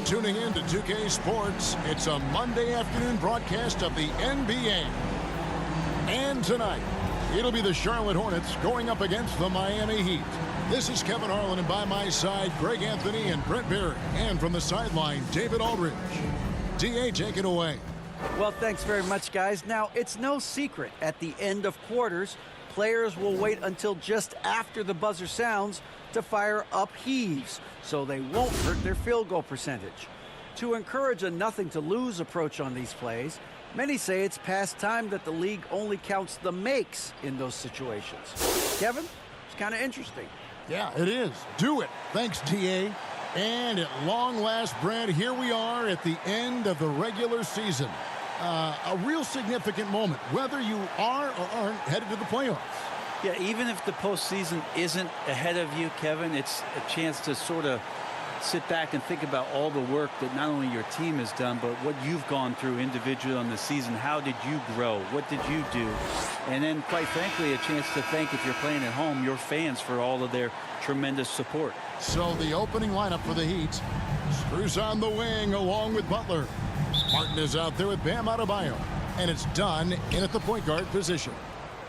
Tuning in to 2K Sports. It's a Monday afternoon broadcast of the NBA. And tonight, it'll be the Charlotte Hornets going up against the Miami Heat. This is Kevin Harlan, and by my side, Greg Anthony and Brent Barry. And from the sideline, David Aldridge. DA, take it away. Well, thanks very much, guys. Now, it's no secret at the end of quarters, players will wait until just after the buzzer sounds to fire up heaves, so they won't hurt their field goal percentage. To encourage a nothing-to-lose approach on these plays, many say it's past time that the league only counts the makes in those situations. Kevin, it's kind of interesting. Yeah, it is. Do it. Thanks, TA. And at long last, Brad, here we are at the end of the regular season. A real significant moment, whether you are or aren't headed to the playoffs. Yeah, even if the postseason isn't ahead of you, Kevin, it's a chance to sort of sit back and think about all the work that not only your team has done, but what you've gone through individually on the season. How did you grow? What did you do? And then, quite frankly, a chance to thank, if you're playing at home, your fans for all of their tremendous support. So the opening lineup for the Heat. Screws on the wing along with Butler. Martin is out there with Bam Adebayo. And it's done in at the point guard position.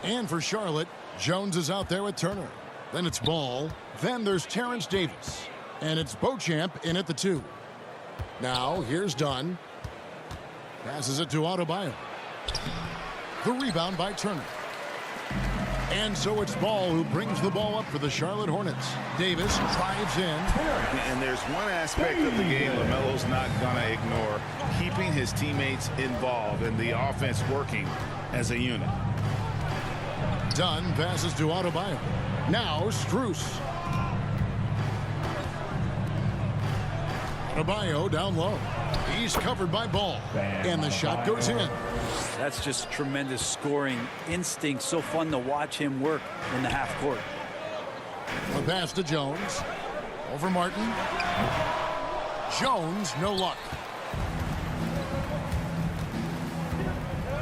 And for Charlotte, Jones is out there with Turner. Then it's Ball. Then there's Terrence Davis. And it's Beauchamp in at the 2. Now, here's Dunn. Passes it to Adebayo. The rebound by Turner. And so it's Ball who brings the ball up for the Charlotte Hornets. Davis drives in. And there's one aspect of the game LaMelo's not going to ignore. Keeping his teammates involved and the offense working as a unit. Dunn passes to Adebayo. Now Strus. Adebayo down low. He's covered by Ball. And the shot goes in. That's just tremendous scoring instinct. So fun to watch him work in the half court. The pass to Jones. Over Martin. Jones, no luck.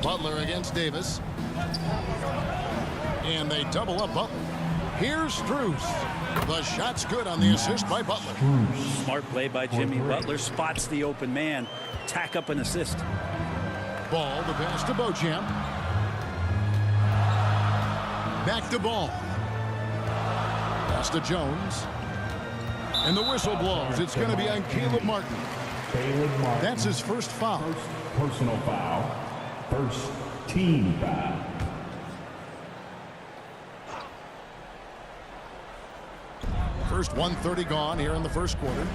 Butler against Davis. And they double up Butler. Here's Strus. The shot's good on the assist by Butler. Smart play by Jimmy. Butler spots the open man. Tack up an assist. Ball, the pass to Beauchamp. Back to Ball. Pass to Jones. And the whistle blows. It's going to be on Caleb Martin. That's his first foul. First personal foul. First team foul. First 1:30 gone here in the first quarter.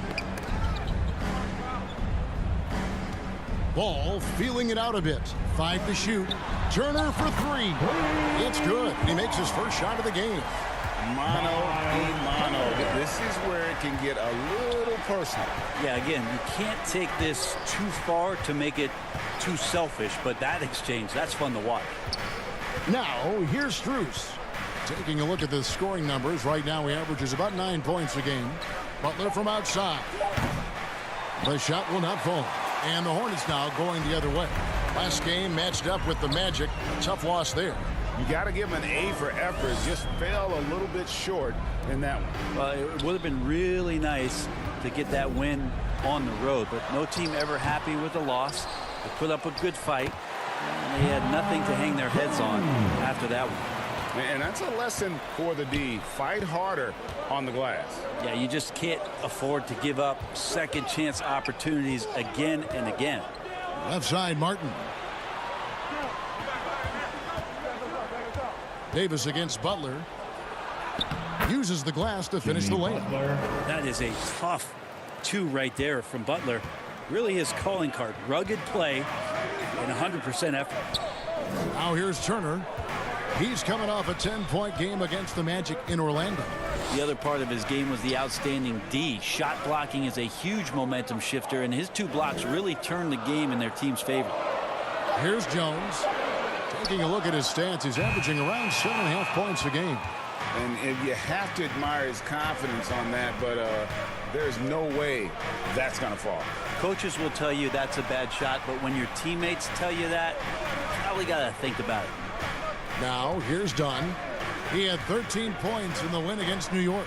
Ball feeling it out a bit. 5 to shoot. Turner for 3. It's good. He makes his first shot of the game. Mano a mano. This is where it can get a little personal. Yeah, again, you can't take this too far to make it too selfish, but that exchange, that's fun to watch. Now, here's Strus. Taking a look at the scoring numbers, right now he averages about 9 points a game. Butler from outside. The shot will not fall. And the Hornets now going the other way. Last game matched up with the Magic. Tough loss there. You got to give him an A for effort. Just fell a little bit short in that one. Well, it would have been really nice to get that win on the road, but no team ever happy with a loss. They put up a good fight, and they had nothing to hang their heads on after that one. And that's a lesson for the D. Fight harder on the glass. Yeah, you just can't afford to give up second chance opportunities again and again. Left side, Martin. Davis against Butler. Uses the glass to finish the layup. That is a tough 2 right there from Butler. Really his calling card. Rugged play and 100% effort. Now here's Turner. He's coming off a 10-point game against the Magic in Orlando. The other part of his game was the outstanding D. Shot blocking is a huge momentum shifter, and his 2 blocks really turned the game in their team's favor. Here's Jones. Taking a look at his stats, he's averaging around 7.5 points a game. And you have to admire his confidence on that, but there's no way that's going to fall. Coaches will tell you that's a bad shot, but when your teammates tell you that, you probably got to think about it. Now, here's Dunn. He had 13 points in the win against New York.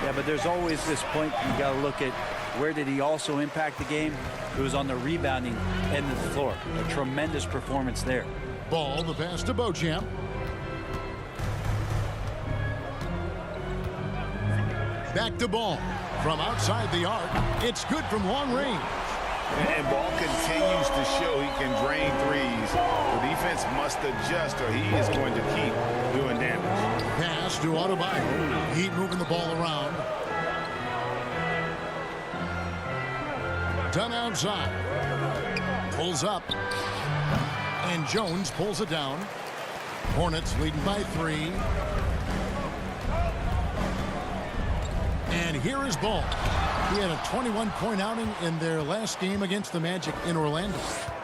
Yeah, but there's always this point you got to look at Where did he also impact the game? It was on the rebounding end of the floor. A tremendous performance there. Ball, the pass to Beauchamp. Back to Ball. From outside the arc, it's good from long range. And Ball continues to show he can drain threes. The defense must adjust or he is going to keep doing damage. Pass to Adebayo. Heat moving the ball around. Done outside. Pulls up. And Jones pulls it down. Hornets leading by 3. And here is Ball. He had a 21-point outing in their last game against the Magic in Orlando.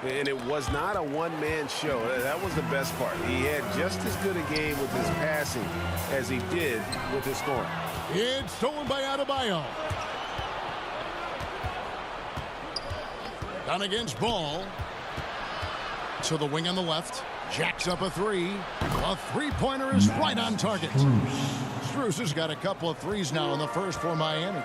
And it was not a one-man show. That was the best part. He had just as good a game with his passing as he did with his scoring. It's stolen by Adebayo. Down against Ball. To the wing on the left. Jacks up a 3. A three-pointer is right on target. Strus has got a couple of threes now in the first for Miami.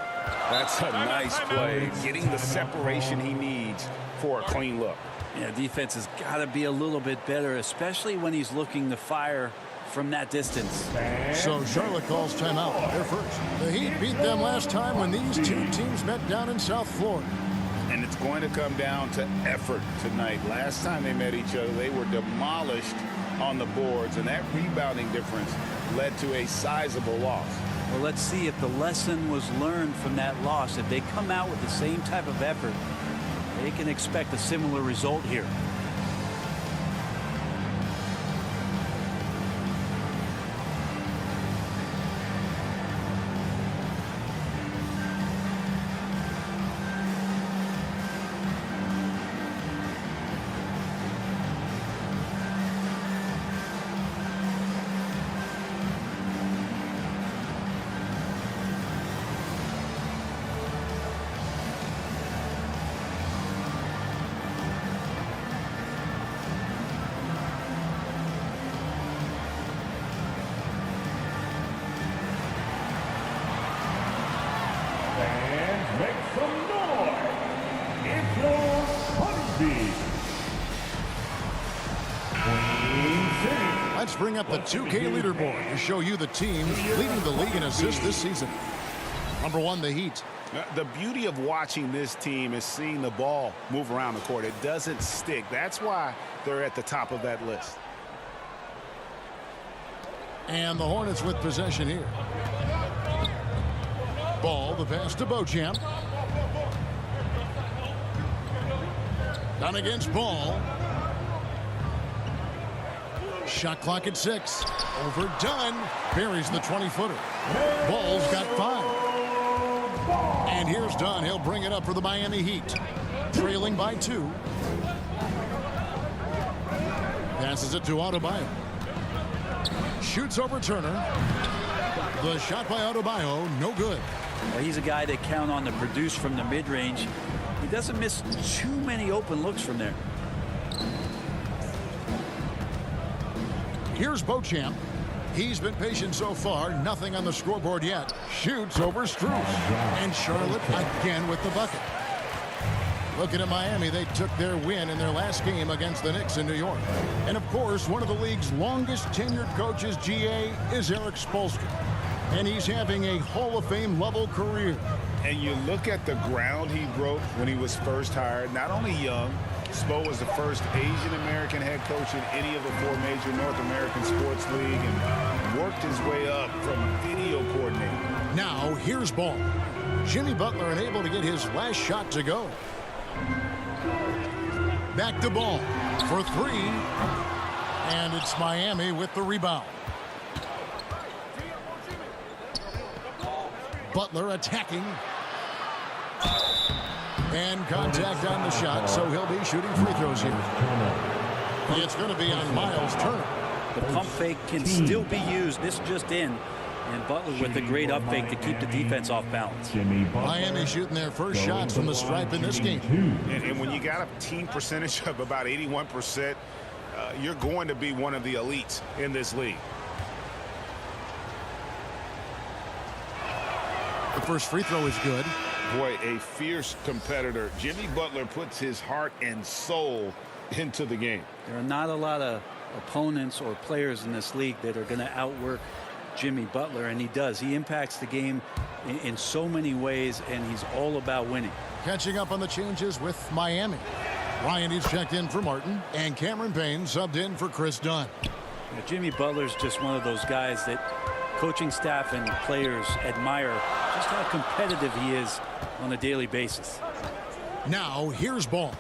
That's a nice play. Getting the separation he needs for a clean look. Yeah, defense has got to be a little bit better, especially when he's looking to fire from that distance. So Charlotte calls timeout. They're first. The Heat beat them last time when these two teams met down in South Florida. And it's going to come down to effort tonight. Last time they met each other, they were demolished on the boards, and that rebounding difference led to a sizable loss. Well, let's see if the lesson was learned from that loss. If they come out with the same type of effort, they can expect a similar result here. And make some noise. It's your Honeybee. Queen City. Let's bring up the 2K leaderboard to show you the teams leading the league in assists this season. Number 1, the Heat. The beauty of watching this team is seeing the ball move around the court. It doesn't stick. That's why they're at the top of that list. And the Hornets with possession here. Ball, the pass to Beauchamp. Down against Ball. Shot clock at 6. Overdone. Buries the 20-footer. Ball's got 5. And here's Dunn. He'll bring it up for the Miami Heat. Trailing by 2. Passes it to Adebayo. Shoots over Turner. The shot by Adebayo, no good. Well, he's a guy they count on to produce from the mid-range. He doesn't miss too many open looks from there. Here's Beauchamp. He's been patient so far. Nothing on the scoreboard yet. Shoots over Strus. And Charlotte again with the bucket. Looking at Miami, they took their win in their last game against the Knicks in New York. And of course, one of the league's longest tenured coaches, GA, is Eric Spoelstra. And he's having a Hall of Fame level career. And you look at the ground he broke when he was first hired. Not only young, Spo was the first Asian American head coach in any of the 4 major North American sports league and worked his way up from video coordinator. Now here's Ball. Jimmy Butler unable to get his last shot to go. Back to Ball for 3. And it's Miami with the rebound. Butler attacking. And contact on the shot, so he'll be shooting free throws here. It's going to be on Miles Turner. The pump fake can still be used. This just in. And Butler with a great up fake to keep the defense off balance. Miami shooting their first shots from the stripe in this game. And when you got a team percentage of about 81%, you're going to be one of the elites in this league. The first free throw is good. Boy, a fierce competitor. Jimmy Butler puts his heart and soul into the game. There are not a lot of opponents or players in this league that are going to outwork Jimmy Butler, and he does. He impacts the game in so many ways, and he's all about winning. Catching up on the changes with Miami. Ryan is checked in for Martin, and Cameron Payne subbed in for Chris Dunn. Jimmy Butler's just one of those guys that coaching staff and players admire just how competitive he is on a daily basis. Now here's Ball.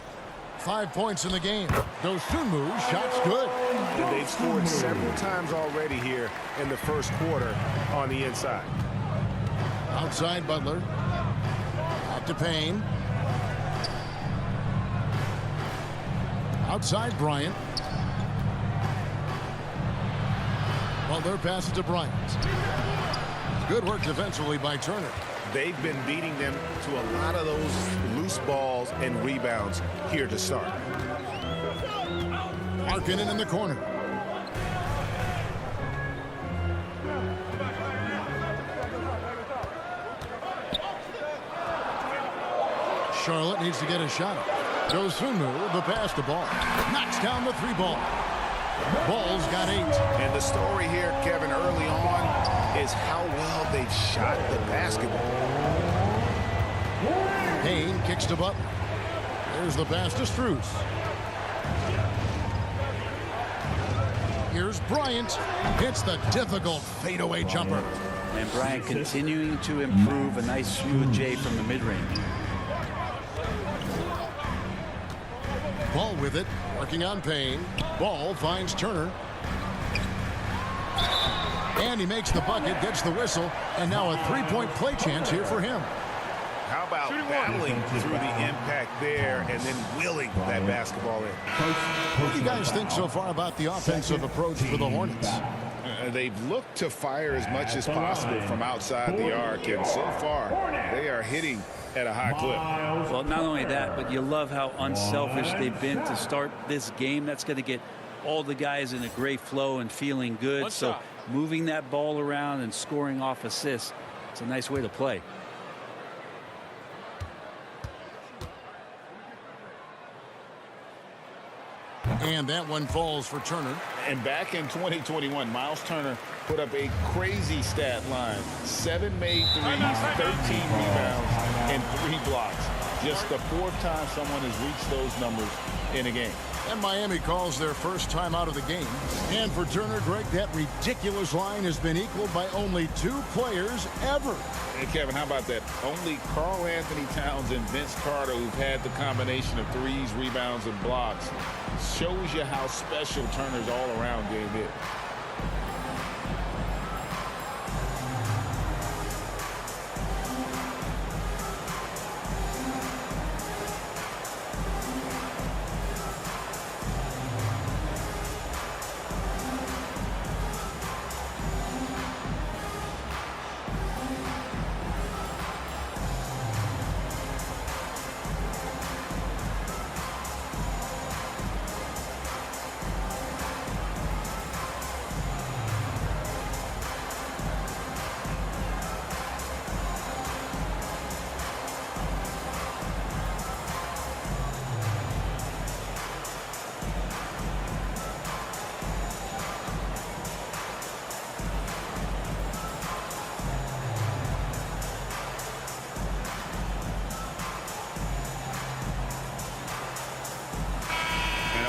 5 points in the game. Dosunmu, shots good. And they've scored several times already here in the first quarter on the inside. Outside Butler. Back to Payne. Outside Bryant. Butler passes to Bryant. Good work defensively by Turner. They've been beating them to a lot of those loose balls and rebounds here to start. Markkanen in the corner. Charlotte needs to get a shot. Dosunmu, the pass to Ball. Knocks down the 3-ball. Ball's got 8. And the story here, Kevin, early on is how well they've shot the basketball. Payne kicks to Butler. There's the pass to Strus. Here's Bryant. Hits the difficult fadeaway jumper. And Bryant continuing to improve. A nice smooth J from the mid-range. Ball with it, working on Payne. Ball finds Turner. And he makes the bucket, gets the whistle, and now a 3-point play chance here for him. How about battling through the impact there and then willing that basketball in? What do you guys think so far about the offensive approach for the Hornets? They've looked to fire as much as possible from outside the arc, and so far they are hitting at a high clip. Well, not only that, but you love how unselfish they've been to start this game. That's going to get all the guys in a great flow and feeling good. So moving that ball around and scoring off assists, it's a nice way to play. And that one falls for Turner. And back in 2021, Miles Turner put up a crazy stat line. 7 made threes, 13 rebounds, and 3 blocks. Just the 4th time someone has reached those numbers in a game. And Miami calls their first time out of the game. And for Turner, Greg, that ridiculous line has been equaled by only 2 players ever. Hey, Kevin, how about that? Only Karl Anthony Towns and Vince Carter, who've had the combination of threes, rebounds, and blocks, shows you how special Turner's all-around game is.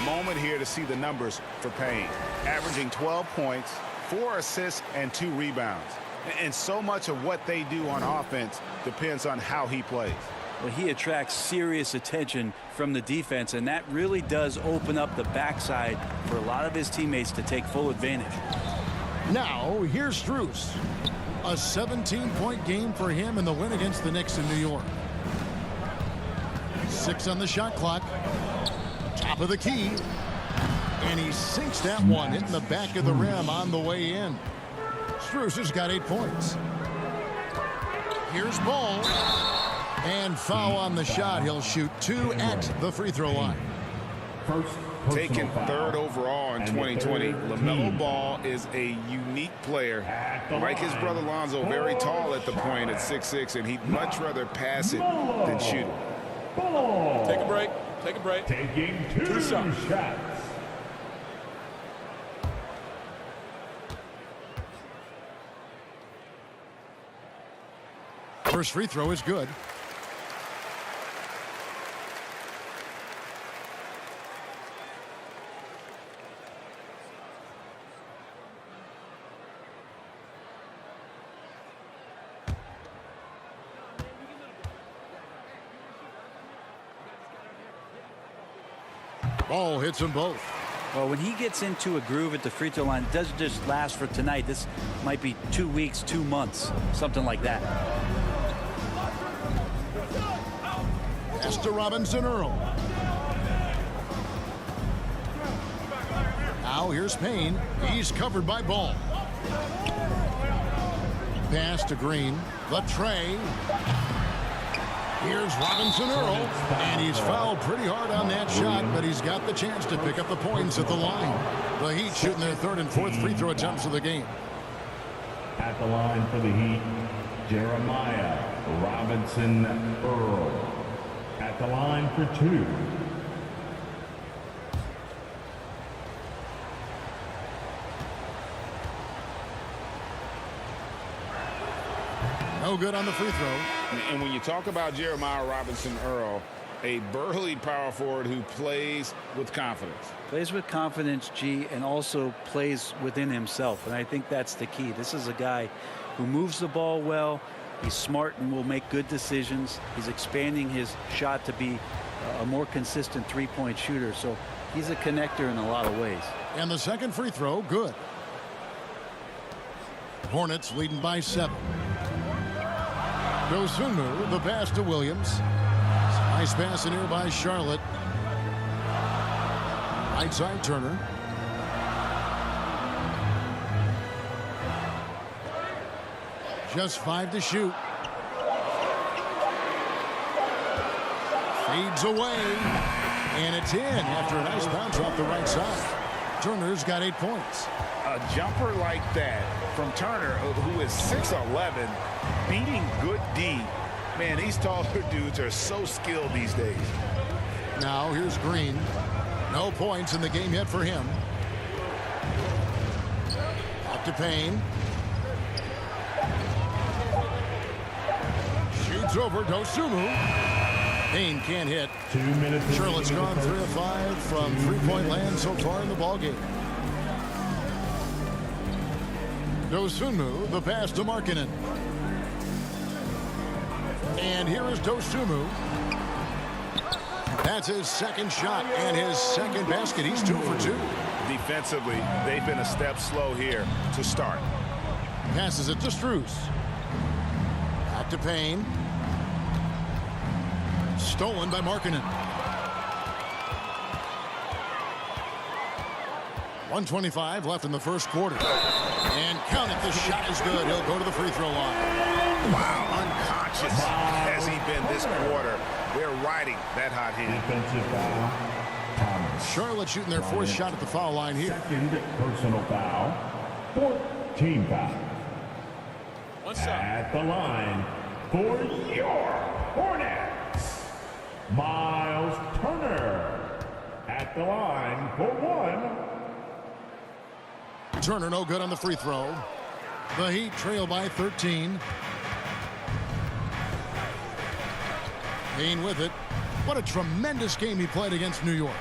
Moment here to see the numbers for Payne. Averaging 12 points, 4 assists, and 2 rebounds. And so much of what they do on offense depends on how he plays. Well, he attracts serious attention from the defense, and that really does open up the backside for a lot of his teammates to take full advantage. Now, here's Strus. A 17-point game for him in the win against the Knicks in New York. 6 on the shot clock. Top of the key. And he sinks that one, hitting the back of the rim on the way in. Strus has got 8 points. Here's Ball. And foul on the shot. He'll shoot 2 at the free throw line. First Taken personal third foul. overall in And the 2020, third LaMelo team. Ball is a unique player. At the Like his line brother Lonzo, very for tall at the point at Charlotte. 6'6", and he'd much rather pass it than shoot it. Ball. Take a break. Take a break. Taking two shots. shots. First free throw is good. Ball hits them both. Well, when he gets into a groove at the free throw line, it doesn't just last for tonight. This might be 2 weeks, 2 months, something like that. Pass to Robinson-Earl. Now here's Payne. He's covered by Ball. Pass to Green. The tray. Here's Robinson-Earl, and he's fouled pretty hard on that shot, but he's got the chance to pick up the points at the line. The Heat shooting their third and fourth free throw attempts of the game. At the line for the Heat, Jeremiah Robinson-Earl. At the line for two. No good on the free throw. And when you talk about Jeremiah Robinson-Earl, a burly power forward who plays with confidence. Plays with confidence, G, and also plays within himself. And I think that's the key. This is a guy who moves the ball well. He's smart and will make good decisions. He's expanding his shot to be a more consistent three-point shooter. So he's a connector in a lot of ways. And the second free throw, good. Hornets leading by 7. Dosunmu, the pass to Williams. Nice pass in here by Charlotte. Right side Turner. Just 5 to shoot. Fades away. And it's in after a nice bounce off the right side. Turner's got 8 points. A jumper like that from Turner, who is 6'11", beating good D. Man, these taller dudes are so skilled these days. Now here's Green. No points in the game yet for him. Up to Payne. Shoots over Dosunmu. Payne can't hit. 2 minutes. Charlotte's gone 3 of 5 from three-point land so far in the ballgame. Dosunmu, the pass to Markkanen. And here is Dosunmu. That's his second shot and his second basket. He's 2 for 2. Defensively, they've been a step slow here to start. Passes it to Strus. Back to Payne. Stolen by Markkanen. 1:25 left in the first quarter. And count it, the shot is good. He'll go to the free throw line. Wow, unconscious has he been this quarter. They're riding that hot hand. Defensive foul. Thomas. Charlotte shooting their fourth shot at the foul line here. Second personal foul. Fourth team foul. What's up? At the line for your Hornets, Miles Turner. At the line for one. Turner no good on the free throw. The Heat trail by 13. Payne with it. What a tremendous game he played against New York.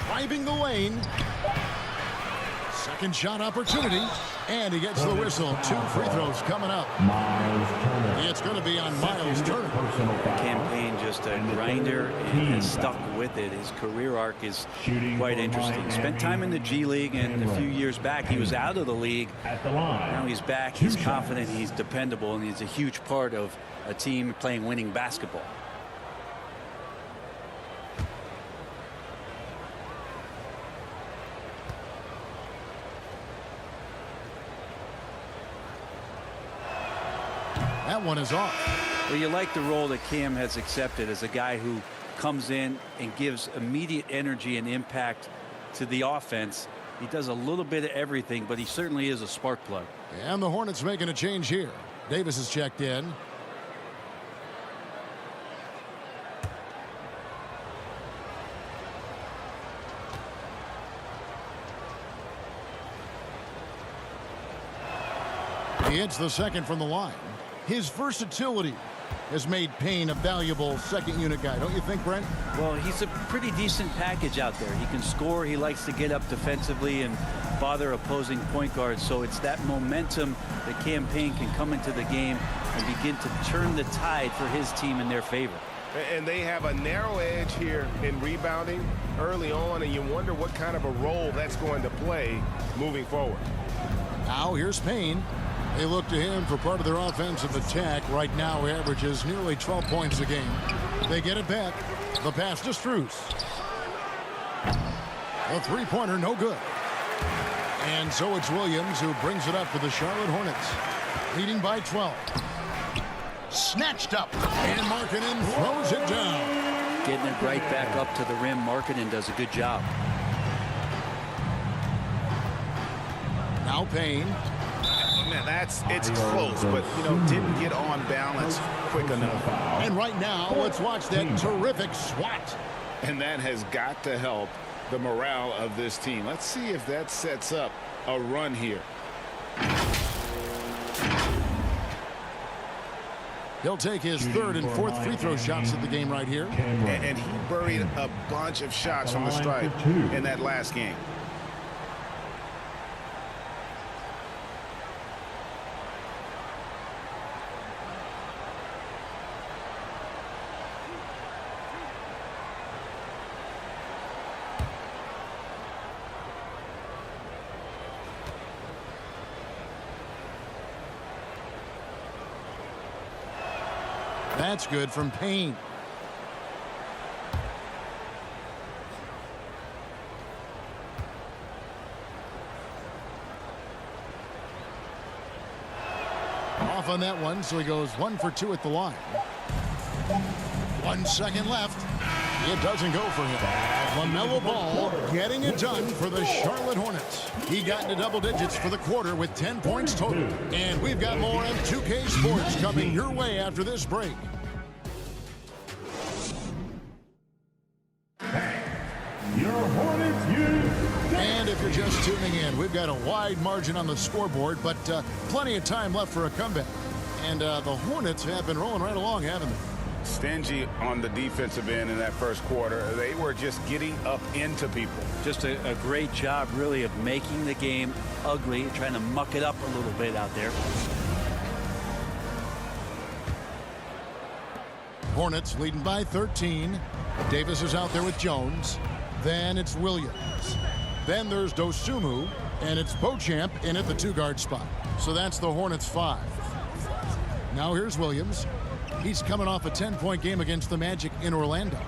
Driving the lane. Second shot opportunity. And he gets the whistle. 2 free throws coming up. Miles Turner. It's going to be on Miles Turner. Personal foul. Campaign just a grinder and has stuck with it. His career arc is quite interesting. Spent time in the G League, and a few years back he was out of the league. At the line. Now he's back. He's confident. He's dependable, and he's a huge part of a team playing winning basketball. That one is off. Well, you like the role that Cam has accepted as a guy who comes in and gives immediate energy and impact to the offense. He does a little bit of everything, but he certainly is a spark plug. And the Hornets making a change here. Davis is checked in. He hits the second from the line. His versatility has made Payne a valuable second unit guy, don't you think, Brent? Well, he's a pretty decent package out there. He can score. He likes to get up defensively and bother opposing point guards. So it's that momentum that Cam Payne can come into the game and begin to turn the tide for his team in their favor. And they have a narrow edge here in rebounding early on, and you wonder what kind of a role that's going to play moving forward. Now here's Payne. They look to him for part of their offensive attack. Right now he averages nearly 12 points a game. They get it back. The pass to Strus. A three-pointer, no good. And so it's Williams who brings it up for the Charlotte Hornets. Leading by 12. Snatched up. And Markkanen throws it down. Getting it right back up to the rim. Markkanen does a good job. Now Payne. Man, it's close, but, didn't get on balance quick enough. And right now, let's watch that terrific swat. And that has got to help the morale of this team. Let's see if that sets up a run here. He'll take his third and fourth free throw shots of the game right here. And he buried a bunch of shots from the stripe in that last game. That's good from Payne. Off on that one, so he goes 1 for 2 at the line. 1 second left. It doesn't go for him. LaMelo Ball getting it done for the Charlotte Hornets. He got into double digits for the quarter with 10 points total. And we've got more on 2K Sports coming your way after this break. And if you're just tuning in, we've got a wide margin on the scoreboard, but plenty of time left for a comeback. And the Hornets have been rolling right along, haven't they? Stingy on the defensive end in that first quarter. They were just getting up into people. Just a great job, really, of making the game ugly, trying to muck it up a little bit out there. Hornets leading by 13. Davis is out there with Jones. Then it's Williams. Then there's Dosunmu, and it's Beauchamp in at the 2-guard spot. So that's the Hornets 5. Now here's Williams. He's coming off a 10-point game against the Magic in Orlando.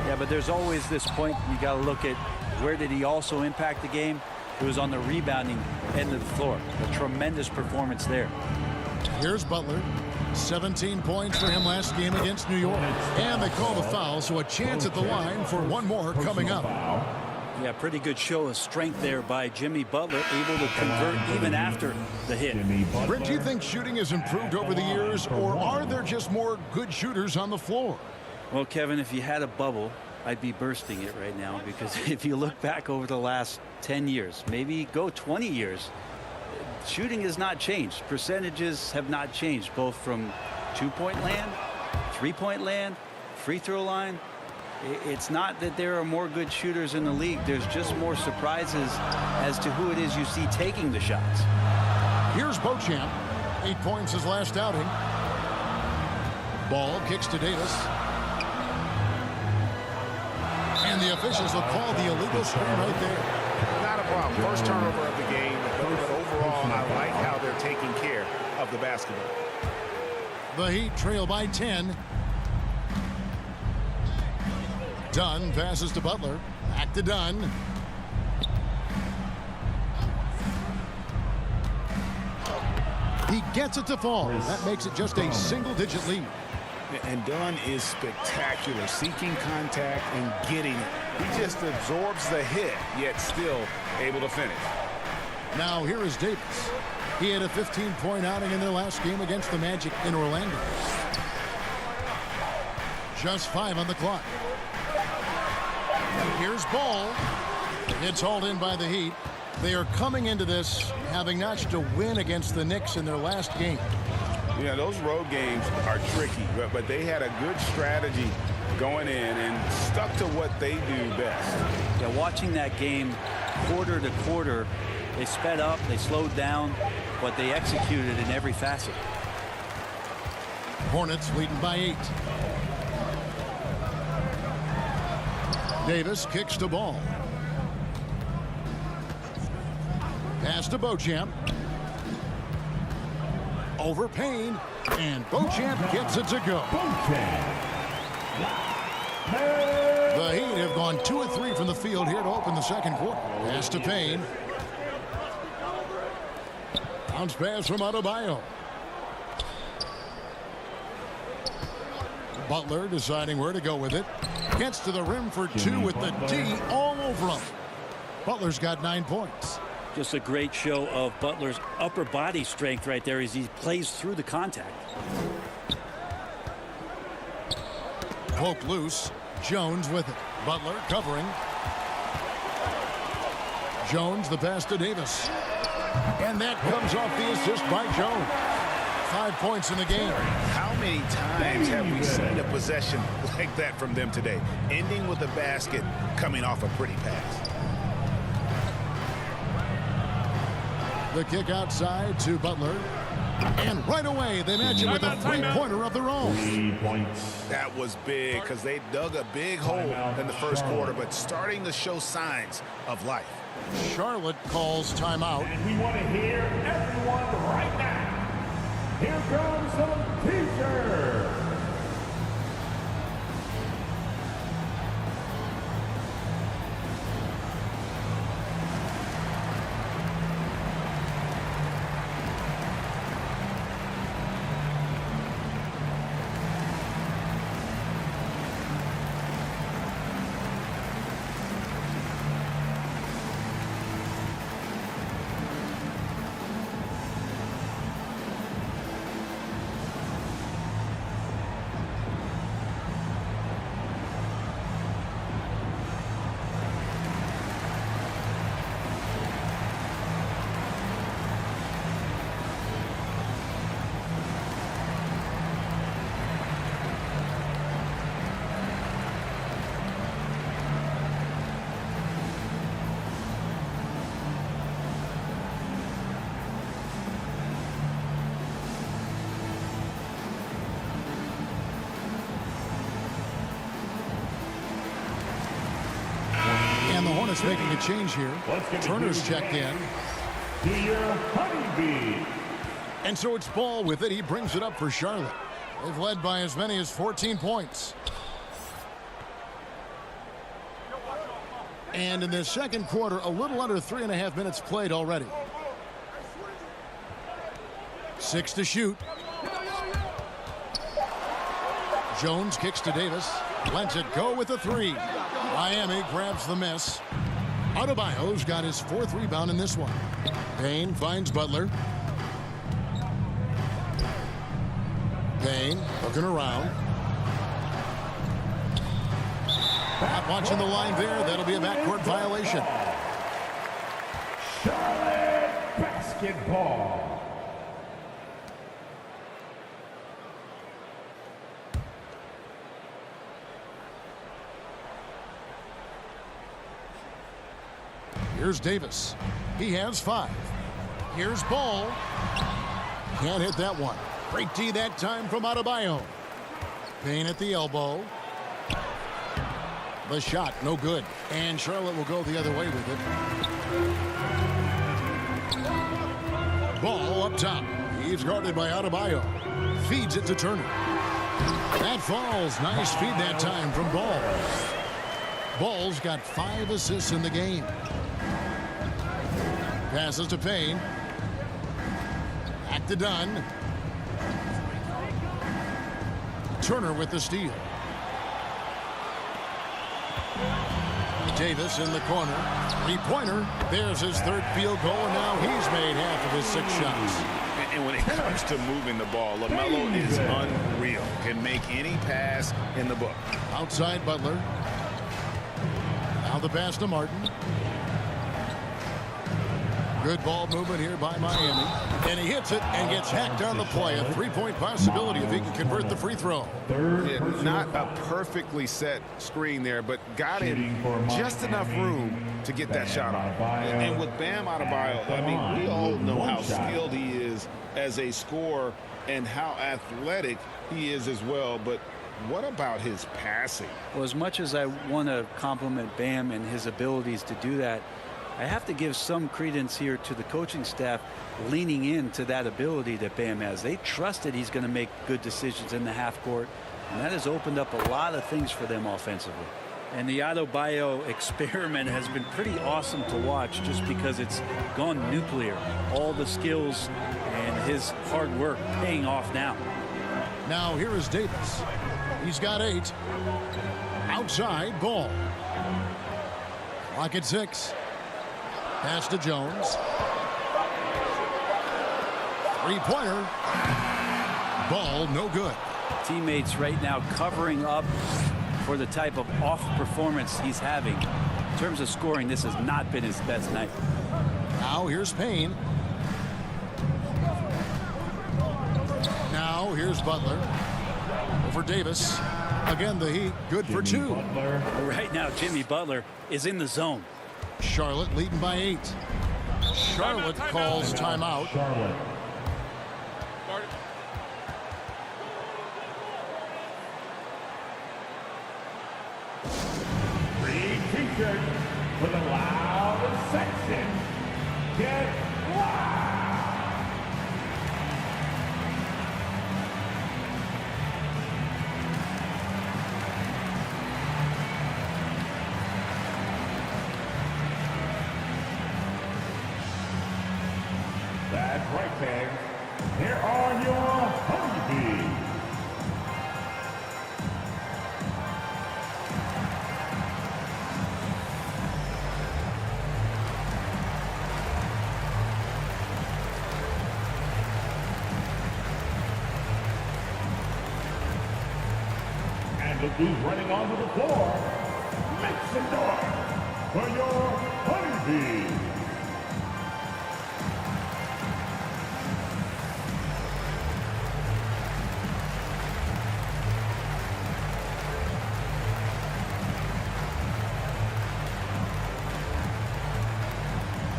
Yeah, but there's always this point you got to look at where did he also impact the game. It was on the rebounding end of the floor. A tremendous performance there. Here's Butler. 17 points for him last game against New York. And they call the foul, so a chance at the line for one more coming up. Yeah, pretty good show of strength there by Jimmy Butler, able to convert even after the hit. Brent, do you think shooting has improved over the years, or are there just more good shooters on the floor? Well, Kevin, if you had a bubble, I'd be bursting it right now, because if you look back over the last 10 years, maybe go 20 years, shooting has not changed. Percentages have not changed, both from 2-point land, 3-point land, free throw line. It's not that there are more good shooters in the league. There's just more surprises as to who it is you see taking the shots. Here's Beauchamp. 8 points his last outing. Ball kicks to Davis. And the officials will call the illegal screen right there. Not a problem. First turnover of the game. But overall, I like how they're taking care of the basketball. The Heat trail by 10. Dunn passes to Butler. Back to Dunn. He gets it to fall. That makes it just a single-digit lead. And Dunn is spectacular, seeking contact and getting it. He just absorbs the hit, yet still able to finish. Now here is Davis. He had a 15-point outing in their last game against the Magic in Orlando. Just 5 on the clock. Here's Ball. It's hauled in by the Heat. They are coming into this having notched a win against the Knicks in their last game. Yeah, those road games are tricky, but they had a good strategy going in and stuck to what they do best. Yeah, watching that game quarter to quarter, they sped up, they slowed down, but they executed in every facet. Hornets leading by 8. Davis kicks to Ball. Pass to Beauchamp. Over Payne, and Beauchamp gets it to go. The Heat have gone 2 of 3 from the field here to open the second quarter. Pass to Payne. Bounce pass from Adebayo. Butler deciding where to go with it. Gets to the rim for 2 with the D all over him. Butler's got 9 points. Just a great show of Butler's upper body strength right there as he plays through the contact. Poke loose. Jones with it. Butler covering. Jones the pass to Davis. And that comes off the assist by Jones. 5 points in the game. How many times have we seen a possession like that from them today? Ending with a basket, coming off a pretty pass. The kick outside to Butler. And right away, they match it with a three-pointer of their own. 3 points. That was big because they dug a big hole in the first quarter, but starting to show signs of life. Charlotte calls timeout. And we want to hear everyone right now. Here comes some teacher. And the Hornets making a change here. Turner's checked in. Honeybee. And so it's Ball with it. He brings it up for Charlotte. They've led by as many as 14 points. And in the second quarter, a little under 3.5 minutes played already. 6 to shoot. Jones kicks to Davis. Lets it go with a 3. Miami grabs the miss. Adebayo's got his 4th rebound in this one. Payne finds Butler. Payne looking around. Not watching the line there. That'll be a backcourt violation. Charlotte basketball. Here's Davis. He has 5. Here's Ball. Can't hit that one. Great D that time from Adebayo. Payne at the elbow. The shot, no good. And Charlotte will go the other way with it. Ball up top. He's guarded by Adebayo. Feeds it to Turner. That falls. Nice feed that time from Ball. Ball's got 5 assists in the game. Passes to Payne. Back to Dunn. Turner with the steal. Davis in the corner. Three-pointer. There's his third field goal, and now he's made half of his 6 shots. And when it comes to moving the ball, LaMelo is unreal. Can make any pass in the book. Outside Butler. Now the pass to Martin. Good ball movement here by Miami. And he hits it and gets hacked on the play. A 3-point possibility if he can convert the free throw. Yeah, not a perfectly set screen there, but got in just enough room to get that shot off. And with Bam Adebayo, I mean, we all know how skilled he is as a scorer and how athletic he is as well. But what about his passing? Well, as much as I want to compliment Bam and his abilities to do that, I have to give some credence here to the coaching staff leaning into that ability that Bam has. They trusted he's going to make good decisions in the half court, and that has opened up a lot of things for them offensively. And the Adebayo experiment has been pretty awesome to watch just because it's gone nuclear. All the skills and his hard work paying off now. Now here is Davis. He's got 8. Outside, Ball. Clock at 6. Pass to Jones. Three-pointer. Ball, no good. Teammates right now covering up for the type of off performance he's having. In terms of scoring, this has not been his best night. Now here's Payne. Now here's Butler. Over Davis. Again, the Heat, good for 2. Right now, Jimmy Butler is in the zone. Charlotte leading by 8. Charlotte calls timeout. Green t-shirt for the loudest section. Get loud. That's right, fans. Here are your honeybees. And look who's running onto the floor. Make some noise for your honeybees.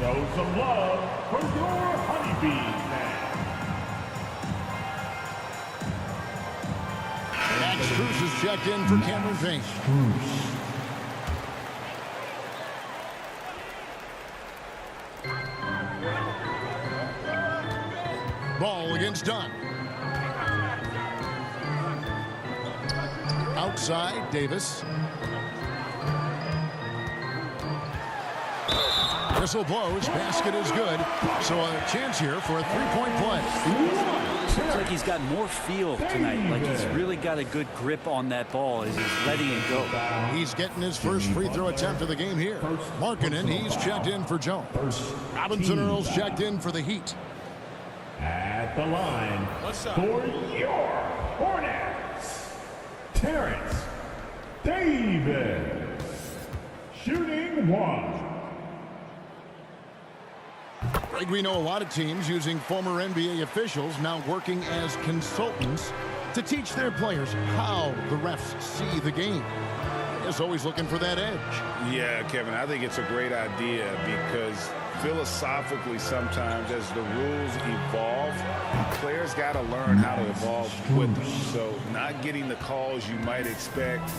Show some love for your honeybees now. Max Strus is checked in for Cameron Payne. Ball against Dunn. Outside, Davis. Whistle blows, basket is good. So a chance here for a 3-point play. Looks like he's got more feel tonight. Like he's really got a good grip on that ball as he's letting it go. He's getting his first free throw attempt of the game here. Markkanen, he's checked in for Jones. Robinson-Earl's checked in for the Heat. At the line for your Hornets, Terrence Davis, shooting 1. Greg, we know a lot of teams using former NBA officials now working as consultants to teach their players how the refs see the game. Is always looking for that edge. Yeah, Kevin, I think it's a great idea because philosophically sometimes as the rules evolve, players got to learn how to evolve with them. So not getting the calls you might expect,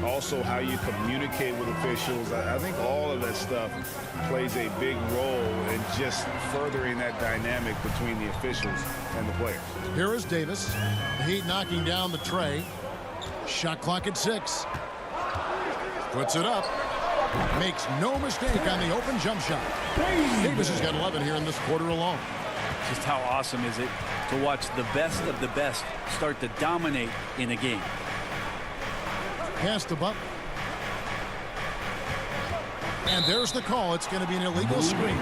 also how you communicate with officials. I think all of that stuff plays a big role in just furthering that dynamic between the officials and the players. Here is Davis. The Heat knocking down the tray. Shot clock at 6. Puts it up. Makes no mistake on the open jump shot. Davis has got 11 here in this quarter alone. Just how awesome is it to watch the best of the best start to dominate in a game. Pass to Butler. And there's the call. It's going to be an illegal screen.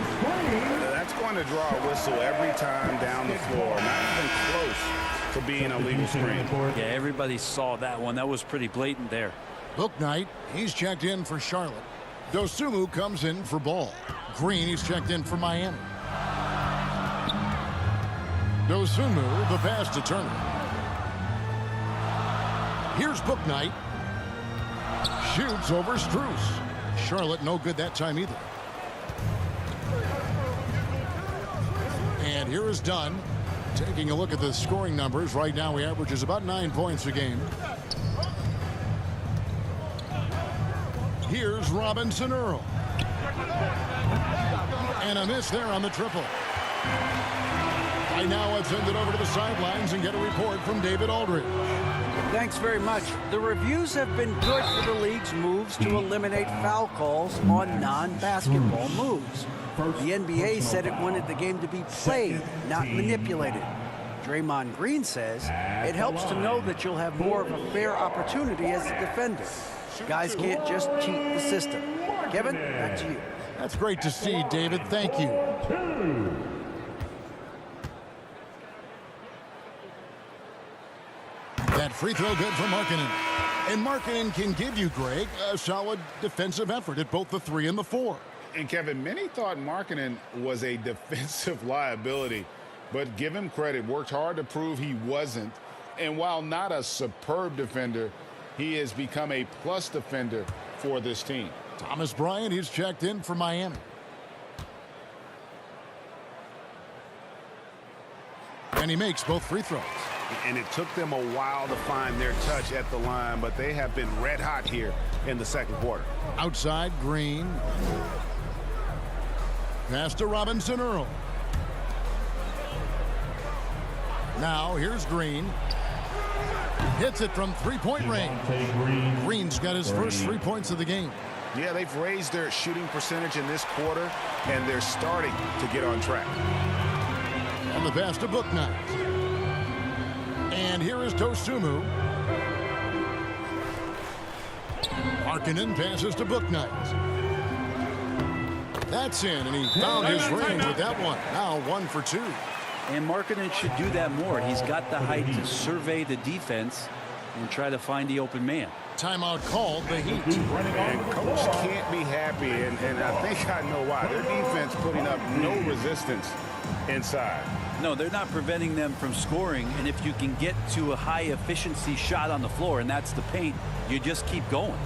That's going to draw a whistle every time down the floor. Not even close to being a legal screen. Yeah, everybody saw that one. That was pretty blatant there. Bouknight, he's checked in for Charlotte. Dosunmu comes in for Ball. Green, he's checked in for Miami. Dosunmu, the pass to Turner. Here's Bouknight. Shoots over Strus. Charlotte no good that time either. And here is Dunn. Taking a look at the scoring numbers. Right now he averages about 9 points a game. Here's Robinson-Earl. And a miss there on the triple. Right now let's send it over to the sidelines and get a report from David Aldridge. Thanks very much. The reviews have been good for the league's moves to eliminate foul calls on non-basketball moves. The NBA said it wanted the game to be played, not manipulated. Draymond Green says it helps to know that you'll have more of a fair opportunity as a defender. Guys can't just cheat the system. Kevin, back to you. That's great to see, David. Thank you. That free throw good for Markkanen. And Markkanen can give you, Greg, a solid defensive effort at both the 3 and the 4. And Kevin, many thought Markkanen was a defensive liability, but give him credit, worked hard to prove he wasn't. And while not a superb defender, he has become a plus defender for this team. Thomas Bryant, he's checked in for Miami. And he makes both free throws. And it took them a while to find their touch at the line, but they have been red hot here in the second quarter. Outside, Green. Pass to Robinson-Earl. Now here's Green. Hits it from three-point range. Green's got his first 3 points of the game. Yeah, they've raised their shooting percentage in this quarter, and they're starting to get on track. On the pass to Bouknight. And here is Dosunmu. Markkanen passes to Bouknight. That's in, and he found his range with that one. Now 1 for 2. And Markkanen should do that more. He's got the height to survey the defense and try to find the open man. Timeout called, the Heat. And coach can't be happy, and I think I know why. Their defense putting up no resistance inside. No, they're not preventing them from scoring, and if you can get to a high efficiency shot on the floor, and that's the paint, you just keep going.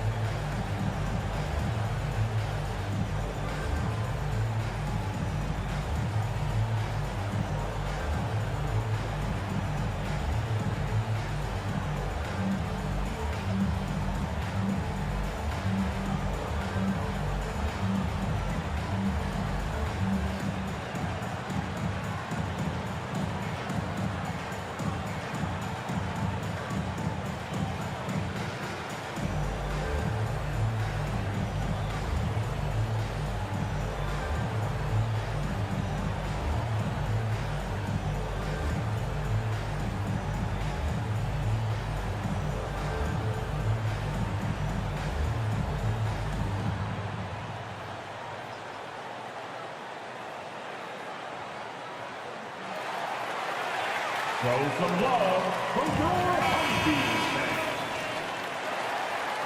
Show some love for your Honeybees fans.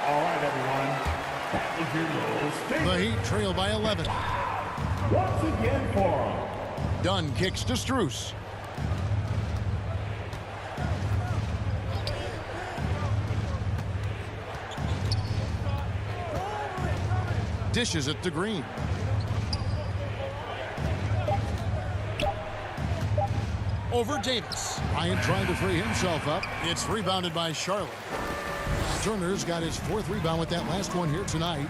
All right, everyone. That was your local station. The Heat trail by 11. Once again for Dunn kicks to Strus. Dishes it to Green. Over Davis. Bryant trying to free himself up. It's rebounded by Charlotte. Turner's got his 4th rebound with that last one here tonight.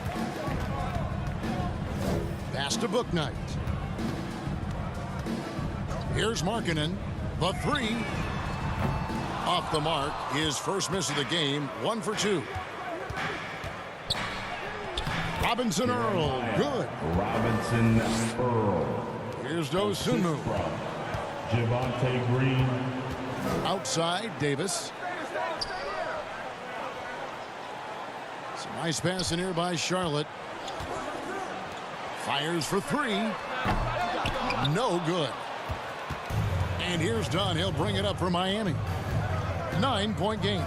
Pass to Bouknight. Here's Markkanen. The 3. Off the mark. His first miss of the game. 1 for 2. Robinson-Earl. Good. Robinson-Earl. Here's Dosunmu. Javonte Green. Outside, Davis. Some nice passing here by Charlotte. Fires for three. No good. And here's Dunn. He'll bring it up for Miami. 9-point game.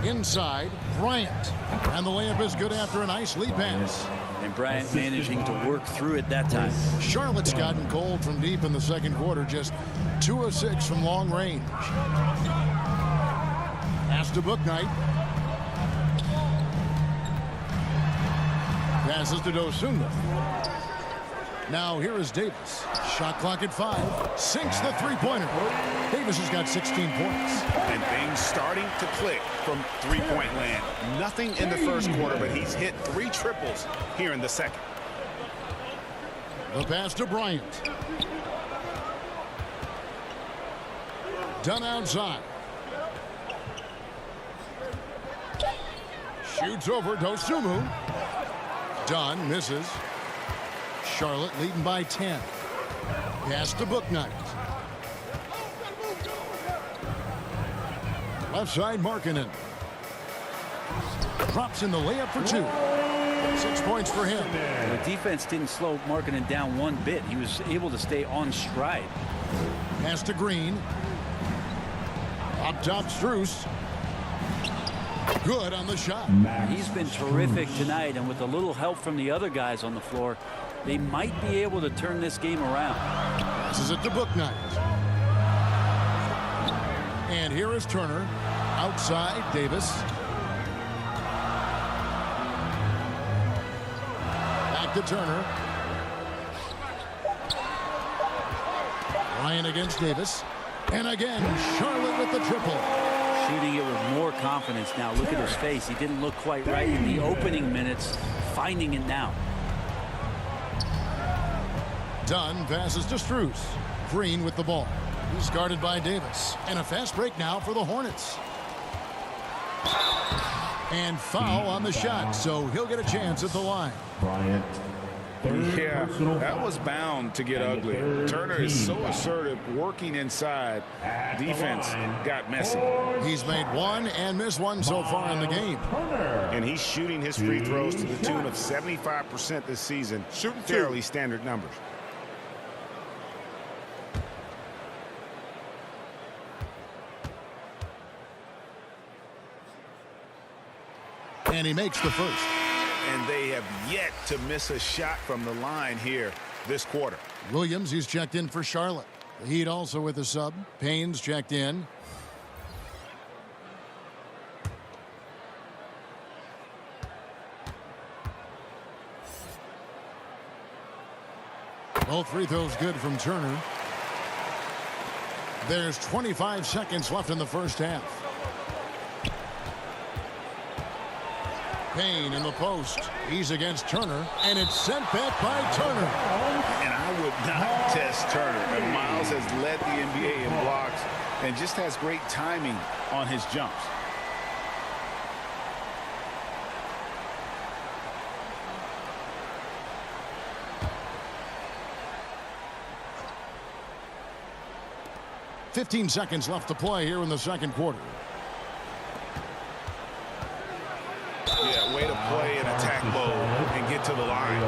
Inside, Bryant. And the layup is good after a nice lead pass. And Bryant managing to work through it that time. Charlotte's gotten cold from deep in the second quarter. Just 2 of 6 from long range. Pass to Bouknight. Passes to Dosunmu. Now here is Davis. Shot clock at 5. Sinks the three-pointer. Davis has got 16 points. And things starting to click from three-point land. Nothing in the first quarter, but he's hit 3 triples here in the second. The pass to Bryant. Dunn outside. Shoots over Dosunmu. Dunn misses. Charlotte leading by 10. Pass to Bouknight. Left side, Markkanen. Drops in the layup for 2. 6 points for him. The defense didn't slow Markkanen down one bit. He was able to stay on stride. Pass to Green. Up top, Strus. Good on the shot. He's been terrific tonight, and with a little help from the other guys on the floor, they might be able to turn this game around. Passes it to Bouknight. And here is Turner. Outside, Davis. Back to Turner. Ryan against Davis. And again, Charlotte with the triple. Shooting it with more confidence now. Look at his face. He didn't look quite right in the opening minutes. Finding it now. Dunn passes to Strus. Green with the ball. He's guarded by Davis. And a fast break now for the Hornets. And foul on the shot, so he'll get a chance at the line. Bryant. Yeah, that was bound to get ugly. Turner is so assertive, working inside. Defense got messy. He's made 1 and missed 1 so far in the game. And he's shooting his free throws to the tune of 75% this season. Fairly standard numbers. And he makes the first. And they have yet to miss a shot from the line here this quarter. Williams, he's checked in for Charlotte. The Heat also with a sub. Payne's checked in. Both free throws good from Turner. There's 25 seconds left in the first half. Payne in the post. He's against Turner, and it's sent back by Turner. And I would not test Turner. And Miles has led the NBA in blocks and just has great timing on his jumps. $15 seconds left to play here in the second quarter. Yeah, way to play in attack mode and get to the line.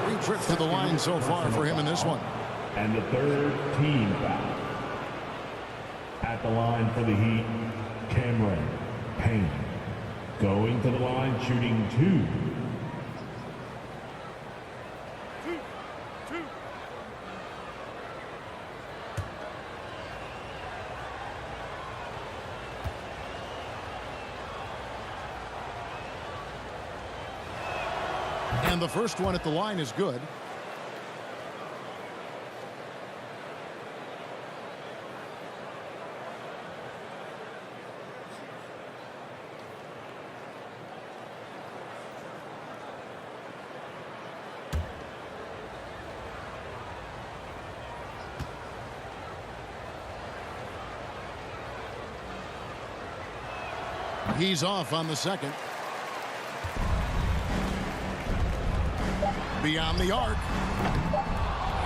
3 trips to the line so far for him in this one. And the third team foul. At the line for the Heat, Cameron Payne. Going to the line, shooting 2. And the first one at the line is good. He's off on the second. Beyond the arc.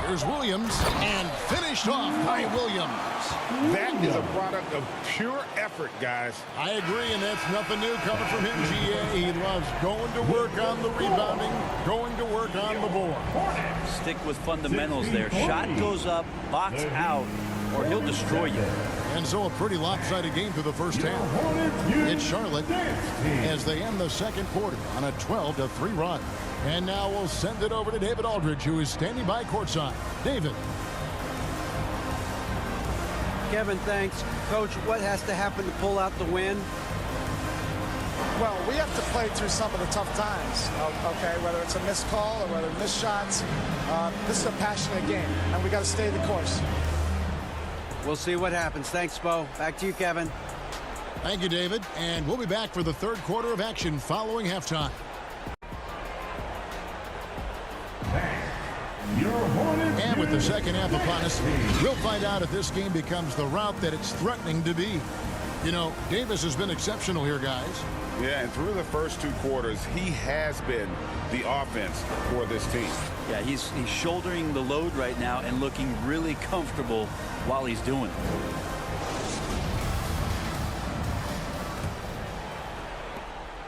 Here's Williams, and finished off by Williams. That is a product of pure effort, guys. I agree, and that's nothing new coming from him, GA. He loves going to work on the rebounding, going to work on the board. Stick with fundamentals there. Shot goes up, box out, or he'll destroy you. And so a pretty lopsided game through the first half. It's Charlotte as they end the second quarter on a 12-3 run. And now we'll send it over to David Aldridge, who is standing by courtside. David. Kevin, thanks. Coach, what has to happen to pull out the win? Well, we have to play through some of the tough times, okay, whether it's a missed call or whether missed shots. This is a passionate game, and we got to stay the course. We'll see what happens. Thanks, Bo. Back to you, Kevin. Thank you, David. And we'll be back for the third quarter of action following halftime. And with the second half upon us, we'll find out if this game becomes the route that it's threatening to be. You know, Davis has been exceptional here, guys. Yeah, and through the first two quarters, he has been the offense for this team. Yeah, he's shouldering the load right now and looking really comfortable while he's doing it.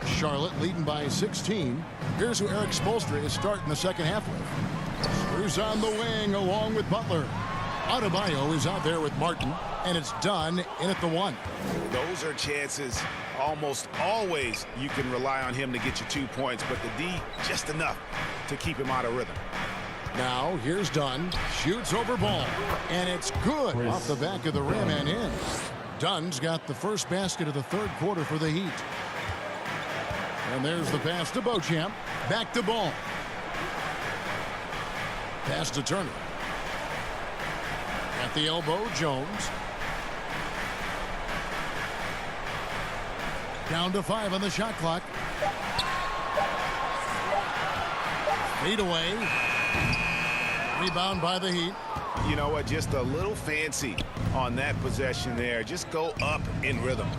Charlotte leading by 16. Here's who Eric Spoelstra is starting the second half with. Screws on the wing along with Butler. Adebayo is out there with Martin, and it's done in at the one. Those are chances almost always you can rely on him to get you 2 points, but the D just enough to keep him out of rhythm. Now here's Dunn, shoots over ball, and it's good off the back of the rim and in. Dunn's got the first basket of the third quarter for the Heat. And there's the pass to Beauchamp, back to Ball. Pass to Turner. At the elbow, Jones. Down to 5 on the shot clock. Lead away. Rebound by the Heat. You know what? Just a little fancy on that possession there. Just go up in rhythm.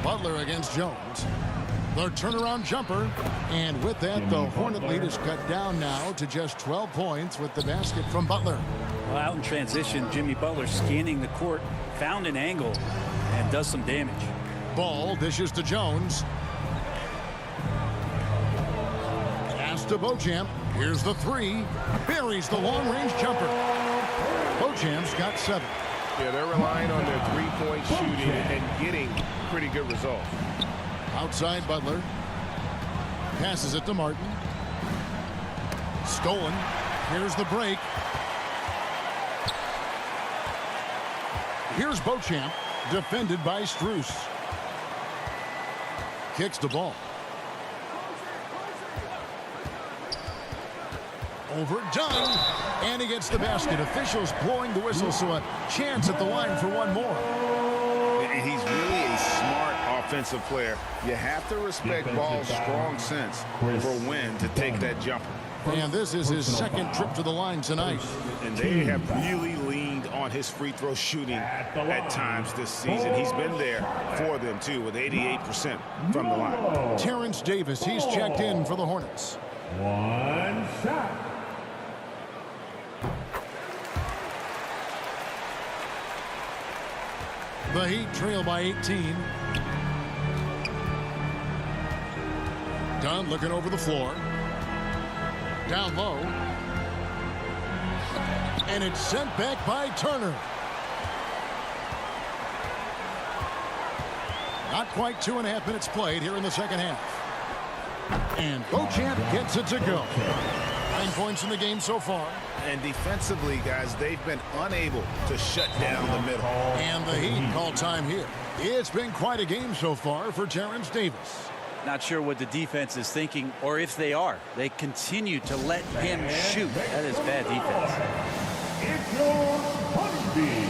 Butler against Jones. The turnaround jumper. And with that, the Hornet lead is cut down now to just 12 points with the basket from Butler. Well, out in transition, Jimmy Butler scanning the court, found an angle, and does some damage. Ball dishes to Jones. Pass to Beauchamp. Here's the three. Buries the long-range jumper. Beauchamp's got 7. Yeah, they're relying on their three-point shooting and getting pretty good results. Outside Butler. Passes it to Martin. Stolen. Here's the break. Here's Beauchamp. Defended by Strus. Kicks the ball. Overdone. And he gets the basket. Officials blowing the whistle, so a chance at the line for one more. He's really a smart offensive player. You have to respect Ball's strong sense for when to take that jumper. And this is his second trip to the line tonight. And they have really leaned on his free throw shooting at times this season. He's been there for them, too, with 88% from the line. Terrence Davis, he's checked in for the Hornets. One shot. The Heat trail by 18. Dunn looking over the floor. Down low. And it's sent back by Turner. Not quite 2.5 minutes played here in the second half. And Beauchamp gets it to go. 9 points in the game so far. And defensively, guys, they've been unable to shut down the middle. And the Heat call time here. It's been quite a game so far for Terrence Davis. Not sure what the defense is thinking, or if they are. They continue to let him shoot. That is bad defense. It's your Honeybee.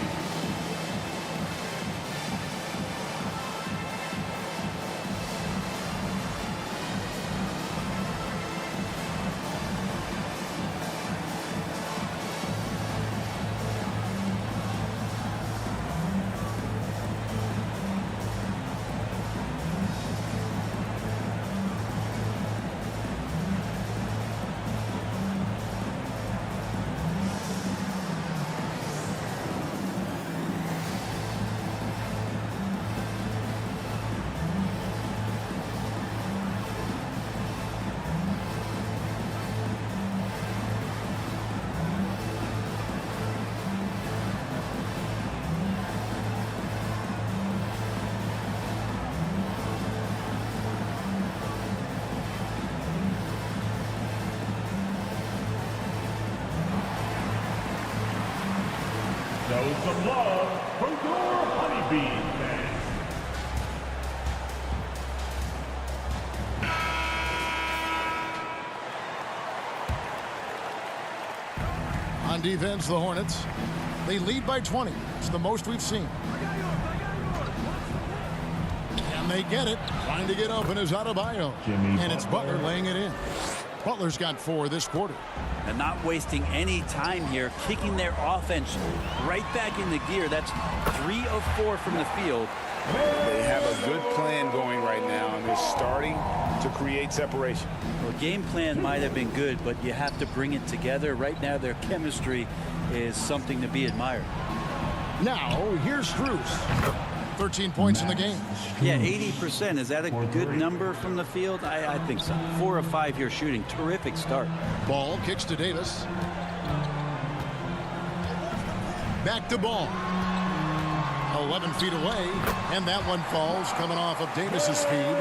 Show some love for your Honeybee fans. On defense, the Hornets, they lead by 20. It's the most we've seen. And they get it. Trying to get open is Adebayo. And it's Butler laying it in. Butler's got 4 this quarter. And not wasting any time here, kicking their offense right back into gear. That's 3 of 4 from the field. They have a good plan going right now, and they're starting to create separation. Well, game plan might have been good, but you have to bring it together. Right now, their chemistry is something to be admired. Now, here's Strus. 13 points in the game. Yeah, 80%. Is that a good number from the field? I think so. 4 of 5 here shooting. Terrific start. Ball kicks to Davis. Back to Ball. 11 feet away, and that one falls coming off of Davis's speed.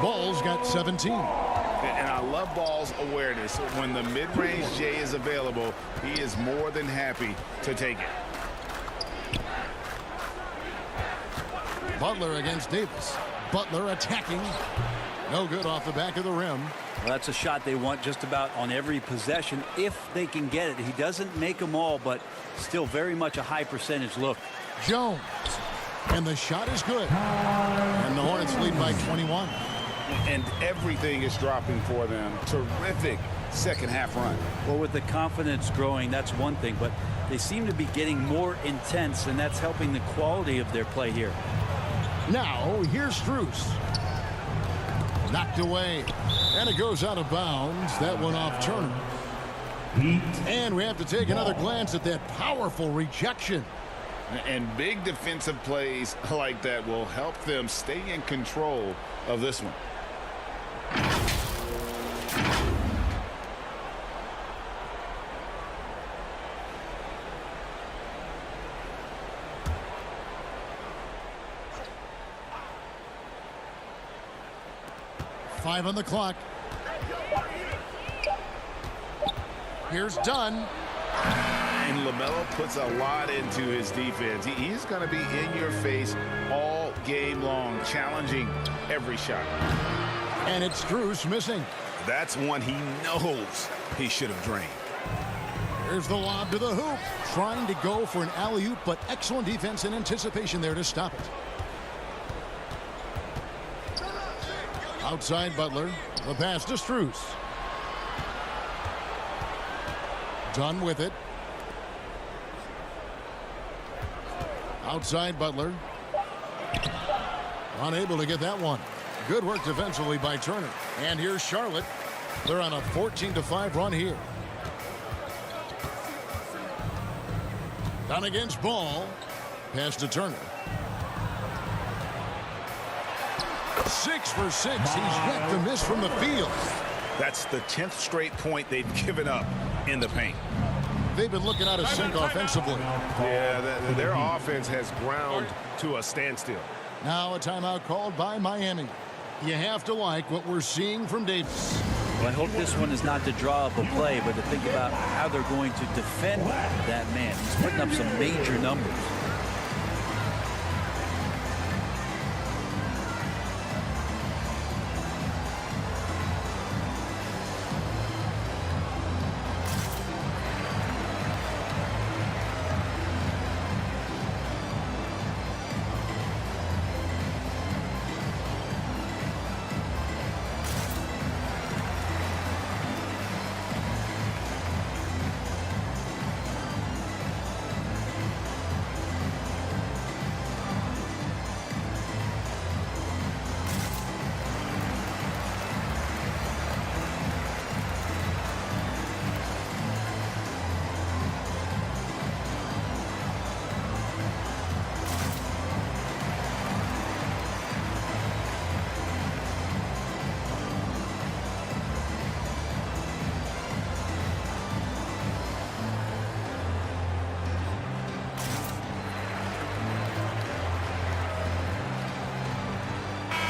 Ball's got 17. And I love Ball's awareness. When the mid-range J is available, he is more than happy to take it. Butler against Davis. Butler attacking. No good off the back of the rim. Well, that's a shot they want just about on every possession if they can get it. He doesn't make them all, but still very much a high percentage look. Jones. And the shot is good. And the Hornets lead by 21. And everything is dropping for them. Terrific second half run. Well, with the confidence growing, that's one thing, but they seem to be getting more intense, and that's helping the quality of their play here. Now, here's Strus. Knocked away. And it goes out of bounds. That one off Turner. And we have to take another glance at that powerful rejection. And big defensive plays like that will help them stay in control of this one. Five on the clock. Here's Dunn. And LaMelo puts a lot into his defense. He's going to be in your face all game long, challenging every shot. And it's Strus missing. That's one he knows he should have drained. Here's the lob to the hoop. Trying to go for an alley-oop, but excellent defense and anticipation there to stop it. Outside Butler. The pass to Strus. Dunn with it. Outside Butler. Unable to get that one. Good work defensively by Turner. And here's Charlotte. They're on a 14-5 run here. Down against Ball. Pass to Turner. 6 for 6. He's yet to miss from the field. That's the 10th straight point they've given up in the paint. They've been looking out of sync offensively. Yeah, their offense has ground to a standstill. Now a timeout called by Miami. You have to like what we're seeing from Davis. Well, I hope this one is not to draw up a play, but to think about how they're going to defend that man. He's putting up some major numbers.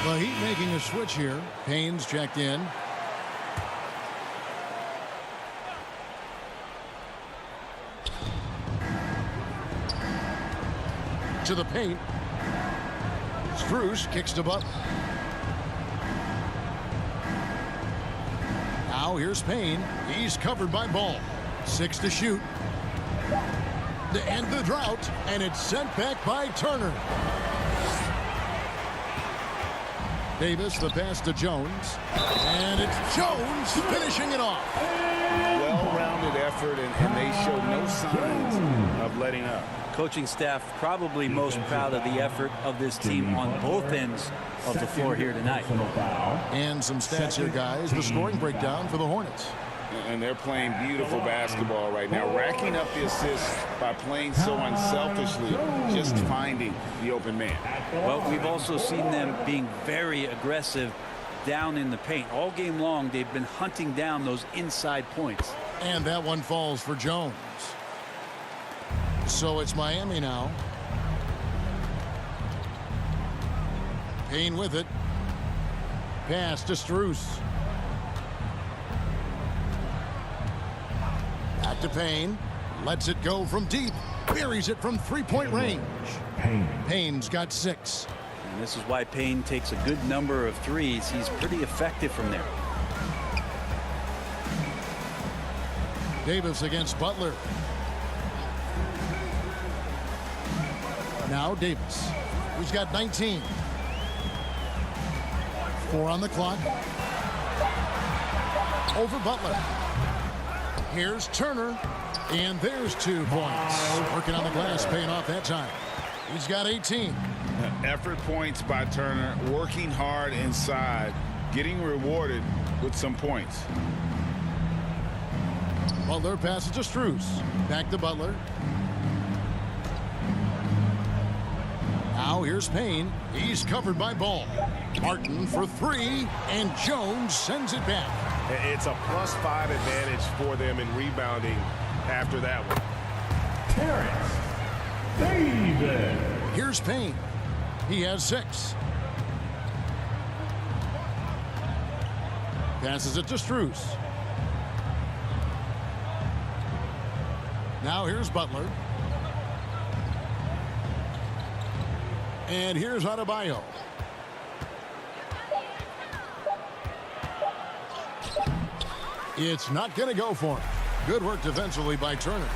The Heat making a switch here. Payne's checked in. To the paint. Strus kicks to Butler. Now here's Payne. He's covered by Ball. 6 to shoot. To end the drought, and it's sent back by Turner. Davis, the pass to Jones. And it's Jones finishing it off. Well-rounded effort, and they show no signs of letting up. Coaching staff probably most proud of the effort of this team on both ends of the floor here tonight. And some stats here, guys. The scoring breakdown for the Hornets. And they're playing beautiful basketball right now, racking up the assists by playing so unselfishly, just finding the open man. Well, we've also seen them being very aggressive down in the paint. All game long, they've been hunting down those inside points. And that one falls for Jones. So it's Miami now. Payne with it. Pass to Strus. Back to Payne. Lets it go from deep. Buries it from three-point range. Payne's got 6. And this is why Payne takes a good number of threes. He's pretty effective from there. Davis against Butler. Now Davis, who's got 19. 4 on the clock. Over Butler. Here's Turner, and there's 2 points. Working on the glass, paying off that time. He's got 18. Effort points by Turner, working hard inside, getting rewarded with some points. Butler passes to Strus. Back to Butler. Now here's Payne. He's covered by Ball. Martin for 3, and Jones sends it back. It's a +5 advantage for them in rebounding after that one. Terrence Davis. Here's Payne. He has 6. Passes it to Strus. Now here's Butler. And here's Adebayo. It's not going to go for him. Good work defensively by Turner.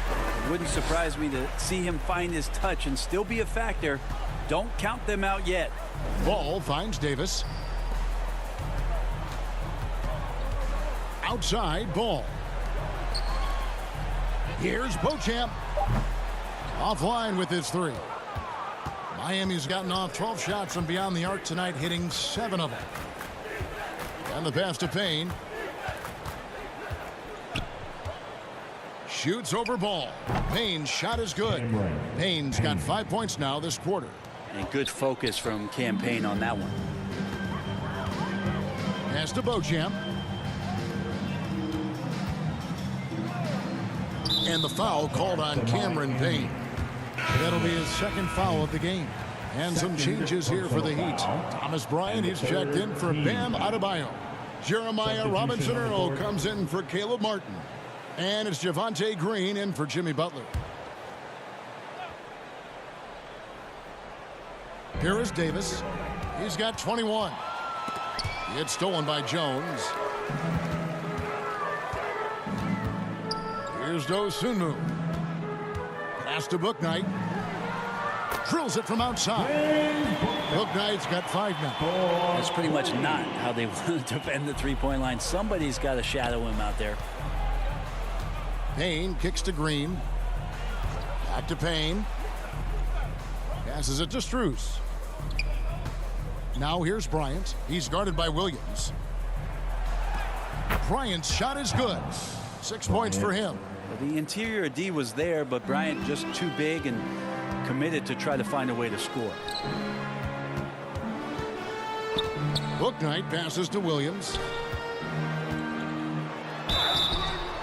It wouldn't surprise me to see him find his touch and still be a factor. Don't count them out yet. Ball finds Davis. Outside, Ball. Here's Beauchamp. Offline with his 3. Miami's gotten off 12 shots from beyond the arc tonight, hitting 7 of them. And the pass to Payne. Shoots over Ball. Payne's shot is good. Payne's got 5 points now this quarter. And good focus from Payne on that one. Pass to Beauchamp. And the foul called on Cameron Payne. That'll be his 2nd foul of the game. And some changes here for the Heat. Thomas Bryant, he's checked in for Bam Adebayo. Jeremiah Robinson-Earl comes in for Caleb Martin. And it's Javonte Green in for Jimmy Butler. Here is Davis. He's got 21. It's stolen by Jones. Here's Dosunmu. Pass to Bouknight. Drills it from outside. Bouknight's got 5 now. That's pretty much not how they want to defend the three-point line. Somebody's got to shadow him out there. Payne kicks to Green. Back to Payne. Passes it to Strus. Now here's Bryant. He's guarded by Williams. Bryant's shot is good. 6 points for him. The interior D was there, but Bryant just too big and committed to try to find a way to score. Bouknight passes to Williams.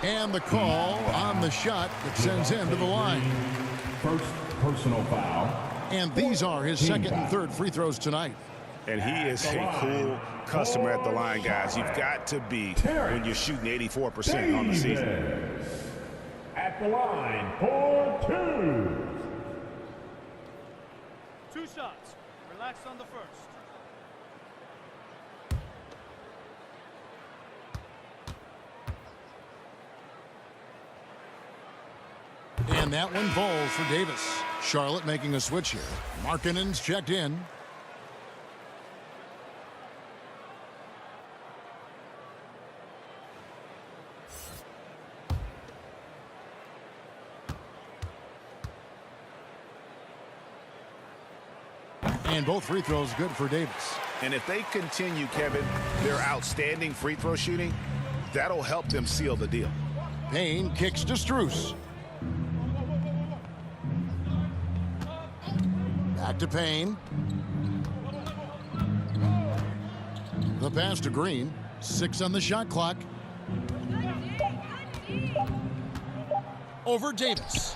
And the call on the shot that sends him to the line. First personal foul. And these are his 2nd and 3rd free throws tonight. And he is a cool customer at the line, guys. You've got to be when you're shooting 84% on the season. At the line for 2. 2 shots. Relax on the first. And that one falls for Davis. Charlotte making a switch here. Markkanen's checked in. And both free throws good for Davis. And if they continue, Kevin, their outstanding free throw shooting, that'll help them seal the deal. Payne kicks to Strus. Back to Payne. The pass to Green. 6 on the shot clock. Over Davis.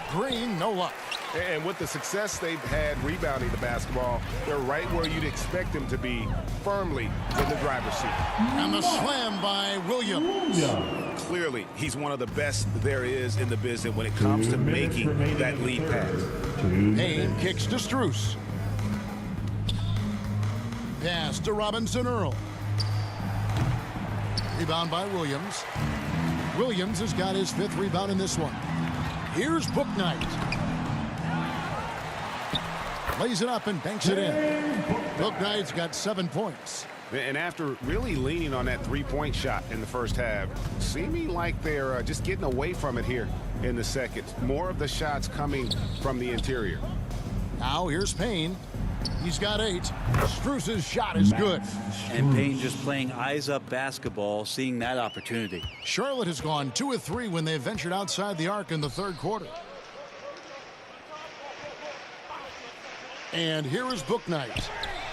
Green, no luck. And with the success they've had rebounding the basketball, they're right where you'd expect them to be, firmly in the driver's seat. And the slam by Williams. Clearly, he's one of the best there is in the business when it comes to making that lead pass. Payne kicks to Strus. Pass to Robinson-Earl. Rebound by Williams. Williams has got his 5th rebound in this one. Here's Bouknight. Lays it up and banks it in. Bouknight's got 7 points. And after really leaning on that three-point shot in the first half, seeming like they're just getting away from it here in the second. More of the shots coming from the interior. Now here's Payne. He's got 8. Strus's shot is good. And Payne just playing eyes-up basketball, seeing that opportunity. Charlotte has gone 2 of 3 when they ventured outside the arc in the 3rd quarter. And here is Bouknight.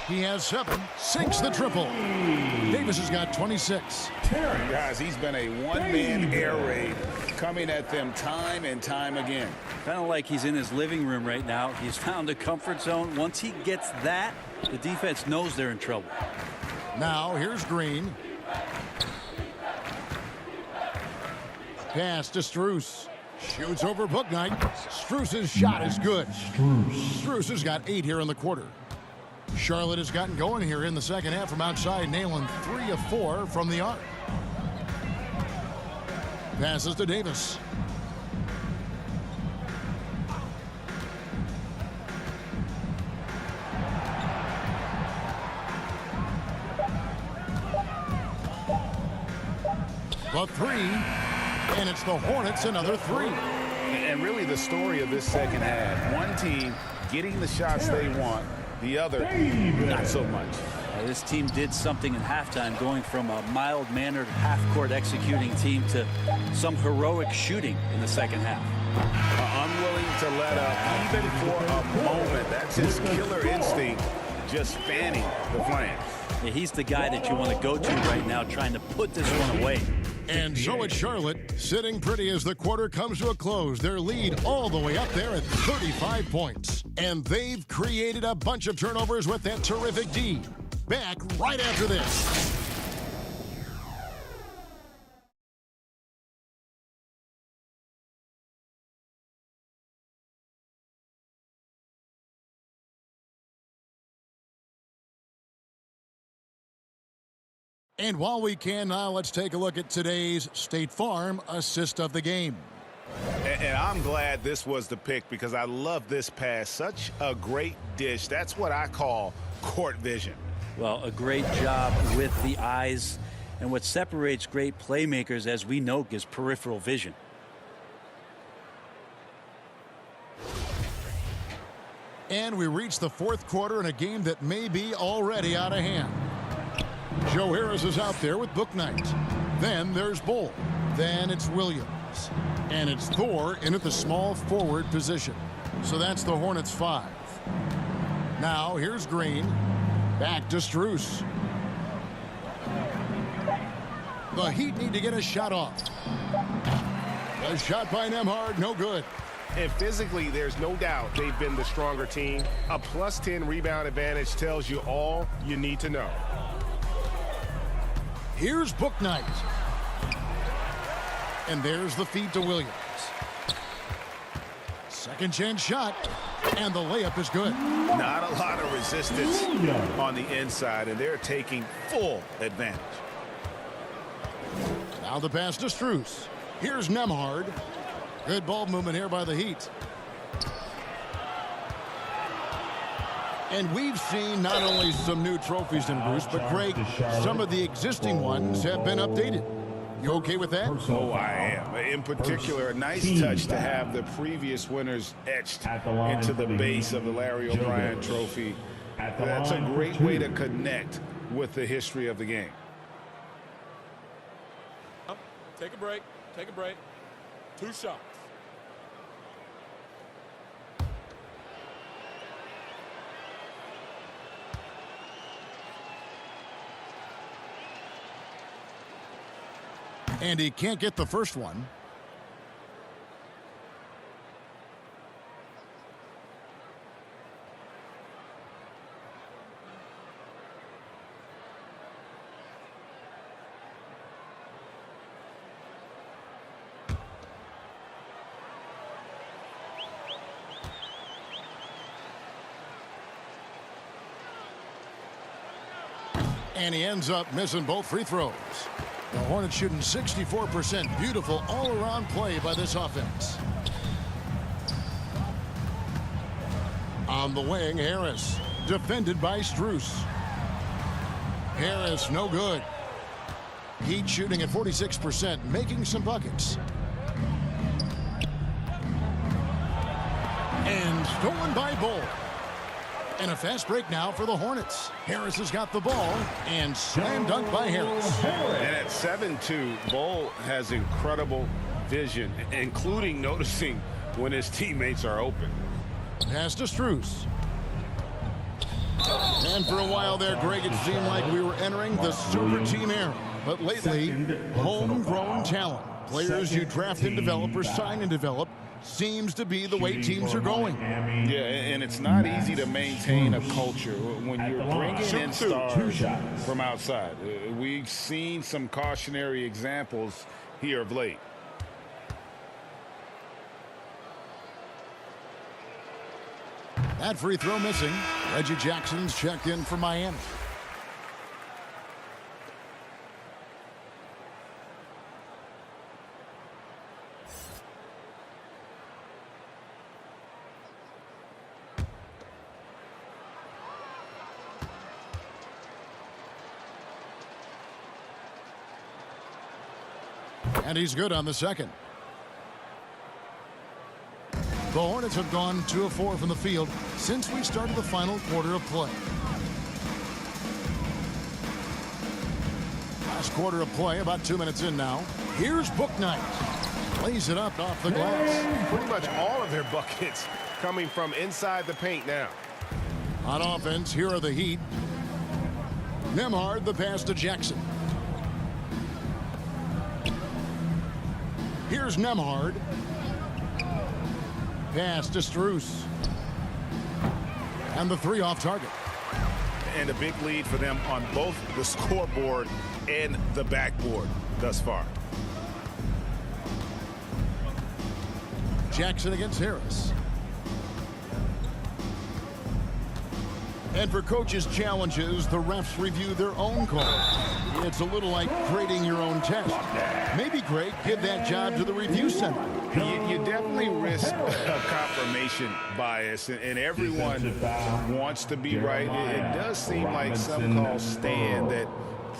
He has 7, sinks the triple. Davis has got 26. Guys, he's been a one-man air raid coming at them time and time again. Kind of like he's in his living room right now. He's found a comfort zone. Once he gets that, the defense knows they're in trouble. Now here's Green. Pass to Strus. Shoots over Bouknight. Strus's shot is good. Strus has got 8 here in the quarter. Charlotte has gotten going here in the second half from outside, nailing 3 of 4 from the arc. Passes to Davis. The 3, and it's the Hornets another 3. And really the story of this second half, one team getting the shots they want, the other not so much. This team did something in halftime, going from a mild-mannered half-court executing team to some heroic shooting in the second half. Unwilling to let up even for a moment. That's his killer instinct, just fanning the flames. Yeah, he's the guy that you want to go to right now, trying to put this one away. And so it's Charlotte sitting pretty as the quarter comes to a close. Their lead all the way up there at 35 points. And they've created a bunch of turnovers with that terrific D. Back right after this. And while we can now, let's take a look at today's State Farm assist of the game. And I'm glad this was the pick because I love this pass. Such a great dish. That's what I call court vision. Well, a great job with the eyes. And what separates great playmakers, as we know, is peripheral vision. And we reach the 4th quarter in a game that may be already out of hand. Joe Harris is out there with Bouknight. Then there's Bull. Then it's Williams. And it's Thor in at the small forward position. So that's the Hornets 5. Now here's Green. Back to Strus. The Heat need to get a shot off. A shot by Nembhard, no good. And physically, there's no doubt they've been the stronger team. A +10 rebound advantage tells you all you need to know. Here's Bouknight. And there's the feed to Williams. Second chance shot, and the layup is good. Not a lot of resistance on the inside, and they're taking full advantage. Now the pass to Strus. Here's Nembhard. Good ball movement here by the Heat. And we've seen not only some new trophies in Bruce, but Greg, some of the existing ones have been updated. You okay with that? Oh, I am. In particular, a nice touch to have the previous winners etched into the base of the Larry O'Brien trophy. That's a great way to connect with the history of the game. Take a break. Take a break. 2 shots. And he can't get the first one. And he ends up missing both free throws. The Hornets shooting 64%. Beautiful all-around play by this offense. On the wing, Harris. Defended by Strus. Harris, no good. Heat shooting at 46%, making some buckets. And stolen by Bull. And a fast break now for the Hornets. Harris has got the ball, and slam dunk by Harris. And at 7-2, Bull has incredible vision, including noticing when his teammates are open. Pass to Strus. And for a while there, Greg, it seemed like we were entering the super team era. But lately, homegrown talent, players you draft and develop or sign and develop, seems to be the way teams are going. Yeah, and it's not easy to maintain a culture when you're bringing in stars from outside. We've seen some cautionary examples here of late. That free throw missing. Reggie Jackson's checked in for Miami. And he's good on the second. The Hornets have gone 2 of 4 from the field since we started the final quarter of play. Last quarter of play, about 2 minutes in now. Here's Bouknight. Lays it up off the glass. Pretty much all of their buckets coming from inside the paint now. On offense, here are the Heat. Nembhard, the pass to Jackson. Here's Nembhard. Pass to Strus. And the 3 off target. And a big lead for them on both the scoreboard and the backboard thus far. Jackson against Harris. And for coaches' challenges, the refs review their own calls. It's a little like grading your own test. Maybe, Greg, give that job to the review center. You definitely risk a confirmation bias, and everyone wants to be right. It does seem like some calls stand that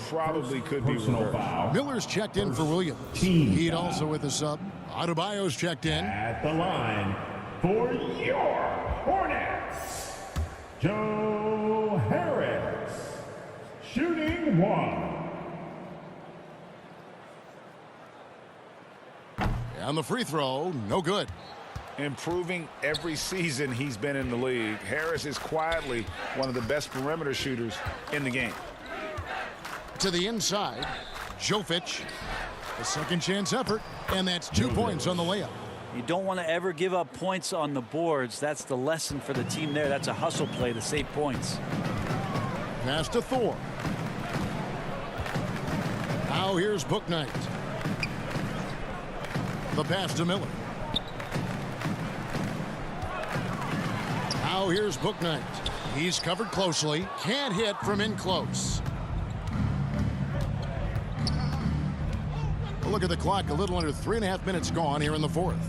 probably could be reversed. Miller's checked in for Williams. Heat also with a sub. Adebayo's checked in. At the line for your Hornets, Joe Harris, shooting 1. And the free throw, no good. Improving every season he's been in the league. Harris is quietly one of the best perimeter shooters in the game. To the inside, Jovic, the second chance effort, and that's 2 points on the layup. You don't want to ever give up points on the boards. That's the lesson for the team there. That's a hustle play to save points. Pass to Thor. Now here's Bouknight. The pass to Miller. Now here's Bouknight. He's covered closely. Can't hit from in close. Look at the clock. A little under 3.5 minutes gone here in the fourth.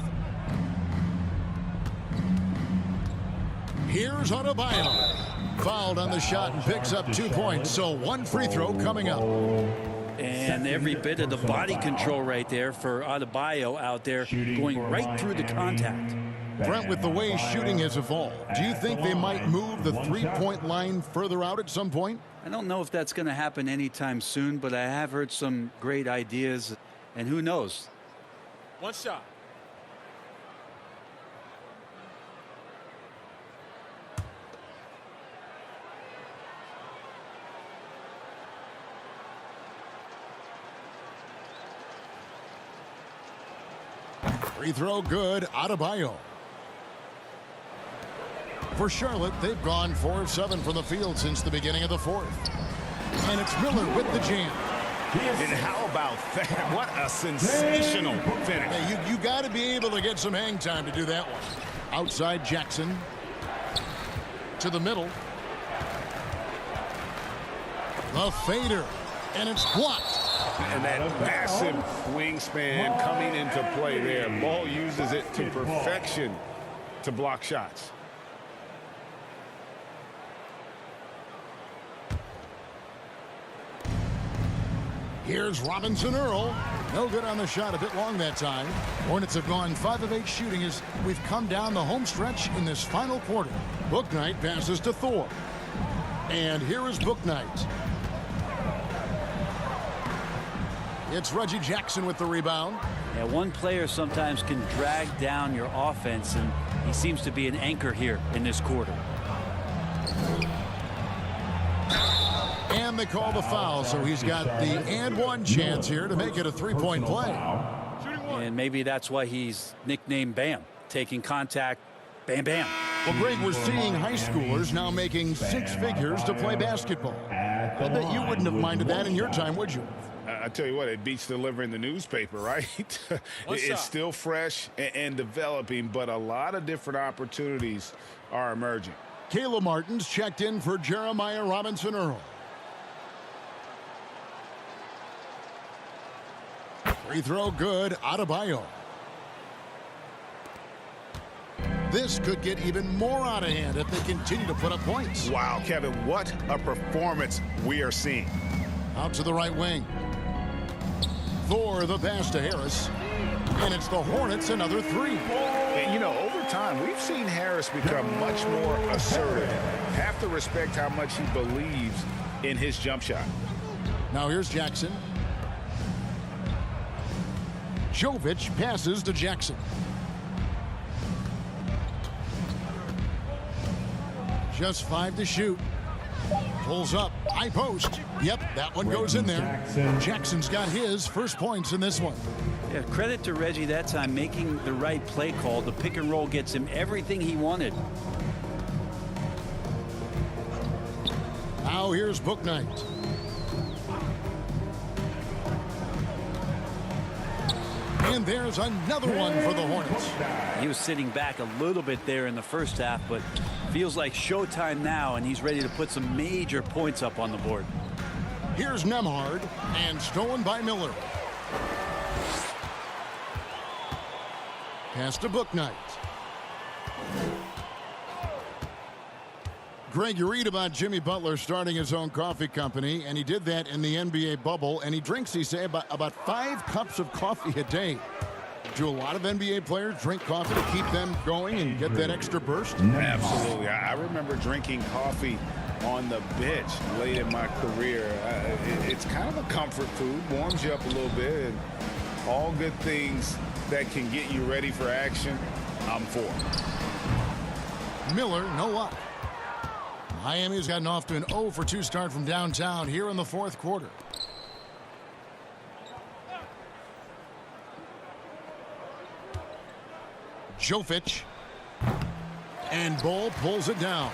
Here's Adebayo. Fouled on the shot and picks up 2 points. So 1 free throw coming up. And every bit of the body control right there for Adebayo out there, going right through the contact. Brent, with the way shooting has evolved, do you think they might move the three-point line further out at some point? I don't know if that's going to happen anytime soon, but I have heard some great ideas, and who knows? One shot. Free throw good. Adebayo. For Charlotte, they've gone 4 of 7 from the field since the beginning of the fourth. And it's Miller with the jam. And how about that? What a sensational finish. Hey, you got to be able to get some hang time to do that one. Outside Jackson. To the middle. The fader. And it's blocked. And that massive wingspan coming into play there. Ball uses it to perfection to block shots. Here's Robinson-Earl. No good on the shot, a bit long that time. Hornets have gone 5 of 8 shooting as we've come down the home stretch in this final quarter. Bouknight passes to Thor. And here is Bouknight. It's Reggie Jackson with the rebound. Yeah, one player sometimes can drag down your offense, and he seems to be an anchor here in this quarter. And they call the foul, so he's got the and one chance here to make it a 3-point play. And maybe that's why he's nicknamed Bam, taking contact, bam, bam. Well, Greg, we're seeing high schoolers now making 6 figures to play basketball. I bet you wouldn't have minded that in your time, would you? I tell you what, it beats delivering the newspaper, right? It's still fresh and developing, but a lot of different opportunities are emerging. Kayla Martin's checked in for Jeremiah Robinson-Earl. Free throw good. Adebayo. This could get even more out of hand if they continue to put up points. Wow, Kevin, what a performance we are seeing. Out to the right wing. Thor, the pass to Harris. And it's the Hornets, another 3. And, you know, over time, we've seen Harris become much more assertive. Have to respect how much he believes in his jump shot. Now here's Jackson. Jovic passes to Jackson. Just 5 to shoot. Pulls up. High post. Yep, that one goes in there. Jackson's got his first points in this one. Yeah, credit to Reggie that time making the right play call. The pick and roll gets him everything he wanted. Now here's Bouknight. And there's another one for the Hornets. He was sitting back a little bit there in the first half, but feels like showtime now, and he's ready to put some major points up on the board. Here's Nembhard, and stolen by Miller. Pass to Bouknight. Greg, you read about Jimmy Butler starting his own coffee company, and he did that in the NBA bubble, and he drinks, he say, about 5 cups of coffee a day. Do a lot of NBA players drink coffee to keep them going and get that extra burst? Absolutely. I remember drinking coffee on the bench late in my career. It's kind of a comfort food, warms you up a little bit, and all good things that can get you ready for action, I'm for. Miller, no luck. Miami's gotten off to an 0 for 2 start from downtown here in the fourth quarter. Jovic. And Ball pulls it down.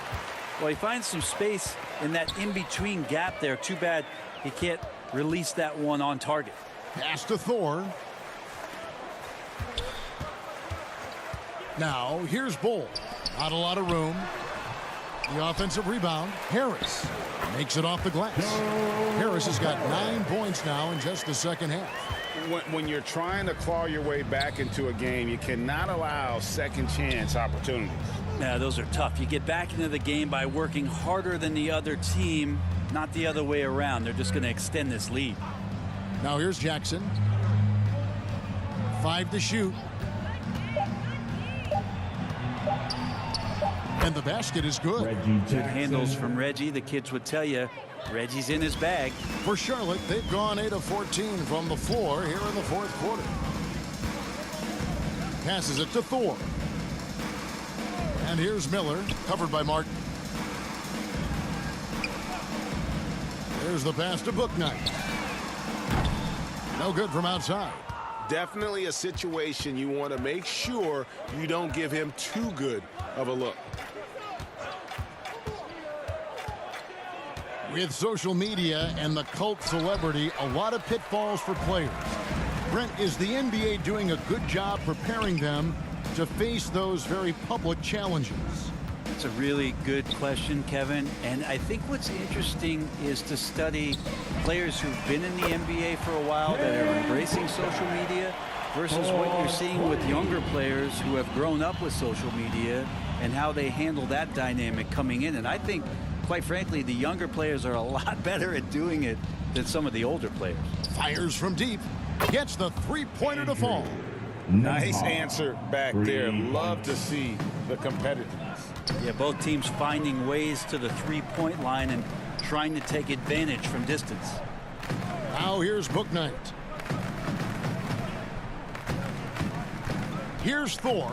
Well, he finds some space in that in-between gap there. Too bad he can't release that one on target. Pass to Thor. Now, here's Ball. Not a lot of room. The offensive rebound. Harris makes it off the glass. Harris has got 9 points now in just the second half. When you're trying to claw your way back into a game, you cannot allow second chance opportunities. Yeah, those are tough. You get back into the game by working harder than the other team, not the other way around. They're just going to extend this lead. Now here's Jackson. 5 to shoot. And the basket is good. Good handles from Reggie. The kids would tell you Reggie's in his bag. For Charlotte, they've gone 8 of 14 from the floor here in the fourth quarter. Passes it to Thor. And here's Miller, covered by Martin. There's the pass to Bouknight. No good from outside. Definitely a situation you want to make sure you don't give him too good of a look. With social media and the cult celebrity, a lot of pitfalls for players. Brent, is the NBA doing a good job preparing them to face those very public challenges? It's a really good question, Kevin. And I think what's interesting is to study players who've been in the NBA for a while that are embracing social media versus what you're seeing with younger players who have grown up with social media and how they handle that dynamic coming in. And I think, quite frankly, the younger players are a lot better at doing it than some of the older players. Fires from deep. Gets the three-pointer to fall. Nice answer back there. Love to see the competitiveness. Yeah, both teams finding ways to the three-point line and trying to take advantage from distance. Now here's Bouknight. Here's Thor.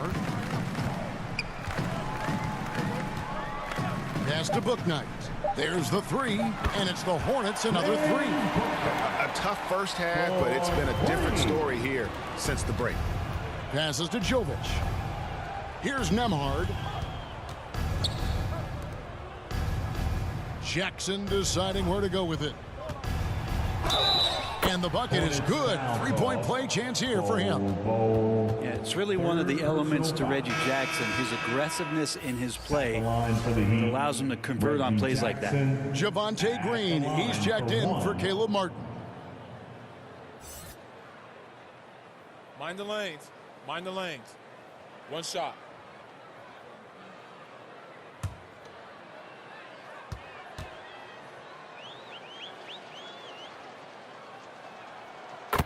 Pass to Bouknight. There's the three, and it's the Hornets another three. A tough first half, but it's been a different story here since the break. Passes to Jovic. Here's Nembhard. Jackson deciding where to go with it. And the bucket is good. Three-point play chance here for him. Yeah, it's really one of the elements to Reggie Jackson, his aggressiveness in his play allows him to convert on plays like that. Javonte Green, he's checked in for Caleb Martin. Mind the lanes. Mind the lanes. One shot.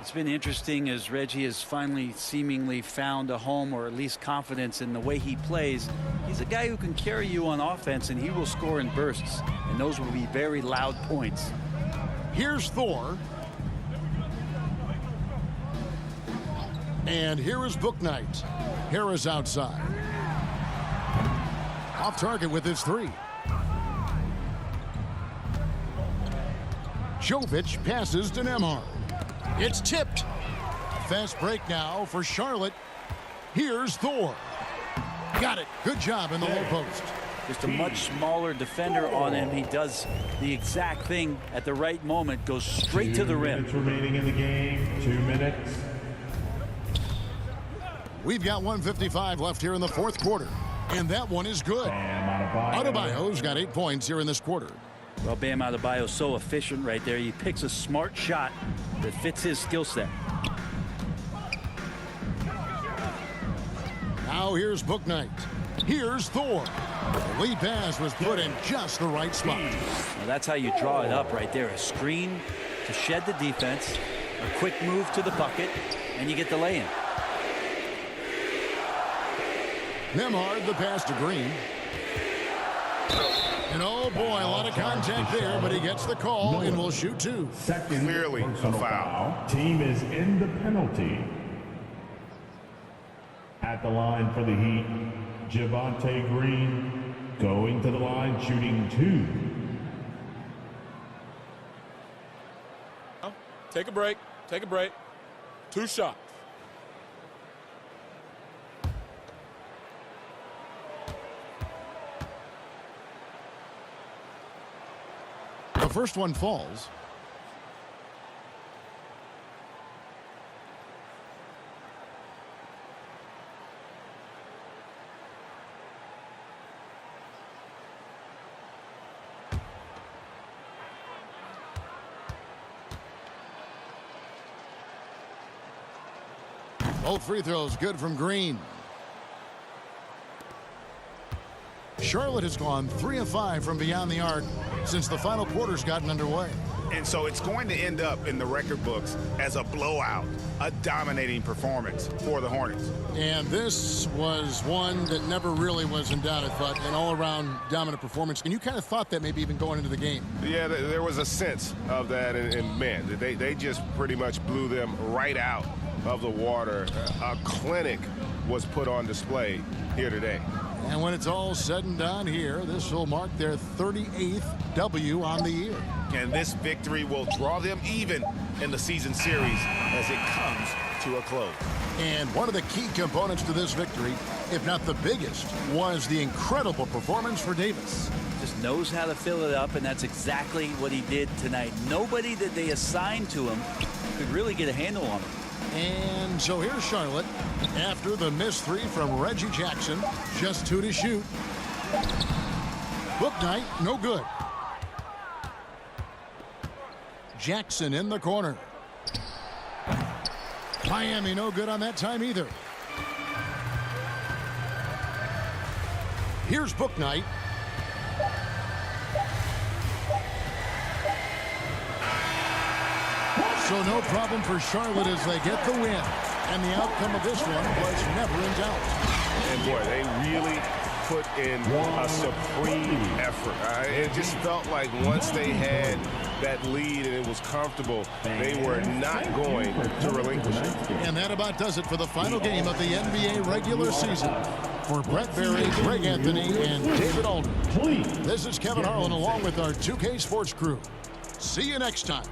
It's been interesting as Reggie has finally seemingly found a home, or at least confidence in the way he plays. He's a guy who can carry you on offense, and he will score in bursts, and those will be very loud points. Here's Thor. And here is Bouknight. Harris outside. Off target with his three. Jovic passes to Nembhard. It's tipped. Fast break now for Charlotte. Here's Thor. Got it. Good job in the low post. Just a much smaller defender on him. He does the exact thing at the right moment. Goes straight to the rim. 2 minutes remaining in the game. 2 minutes. We've got 1:55 left here in the fourth quarter. And that one is good. Adebayo's got 8 points here in this quarter. Well, Bam Adebayo so efficient right there. He picks a smart shot that fits his skill set. Now here's Bouknight. Here's Thor. The lead pass was put in just the right spot. Now that's how you draw it up right there. A screen to shed the defense, a quick move to the bucket, and you get the lay-in. Nembhard, the pass to Green. And oh boy, a lot of contact there, but he gets the call and will shoot two. Clearly a foul. Team is in the penalty. At the line for the Heat, Javonte Green going to the line, shooting two. Take a break. Take a break. 2 shots. The first one falls. Both free throws good from Green. Charlotte has gone 3 of 5 from beyond the arc since the final quarter's gotten underway. And so it's going to end up in the record books as a blowout, a dominating performance for the Hornets. And this was one that never really was in doubt, I thought, an all-around dominant performance. And you kind of thought that maybe even going into the game. Yeah, there was a sense of that, and man, they just pretty much blew them right out of the water. A clinic was put on display here today. And when it's all said and done here, this will mark their 38th W on the year. And this victory will draw them even in the season series as it comes to a close. And one of the key components to this victory, if not the biggest, was the incredible performance for Davis. Just knows how to fill it up, and that's exactly what he did tonight. Nobody that they assigned to him could really get a handle on him. And so here's Charlotte after the missed 3 from Reggie Jackson. Just 2 to shoot. Book night, no good. Jackson in the corner. Miami no good on that time either. Here's Book night. So no problem for Charlotte as they get the win. And the outcome of this one was never in doubt. And boy, they really put in a supreme effort. It just felt like once they had that lead and it was comfortable, they were not going to relinquish it. And that about does it for the final game of the NBA regular season. For Brett Berry, Greg Anthony, and David Aldridge, this is Kevin Harlan along with our 2K Sports crew. See you next time.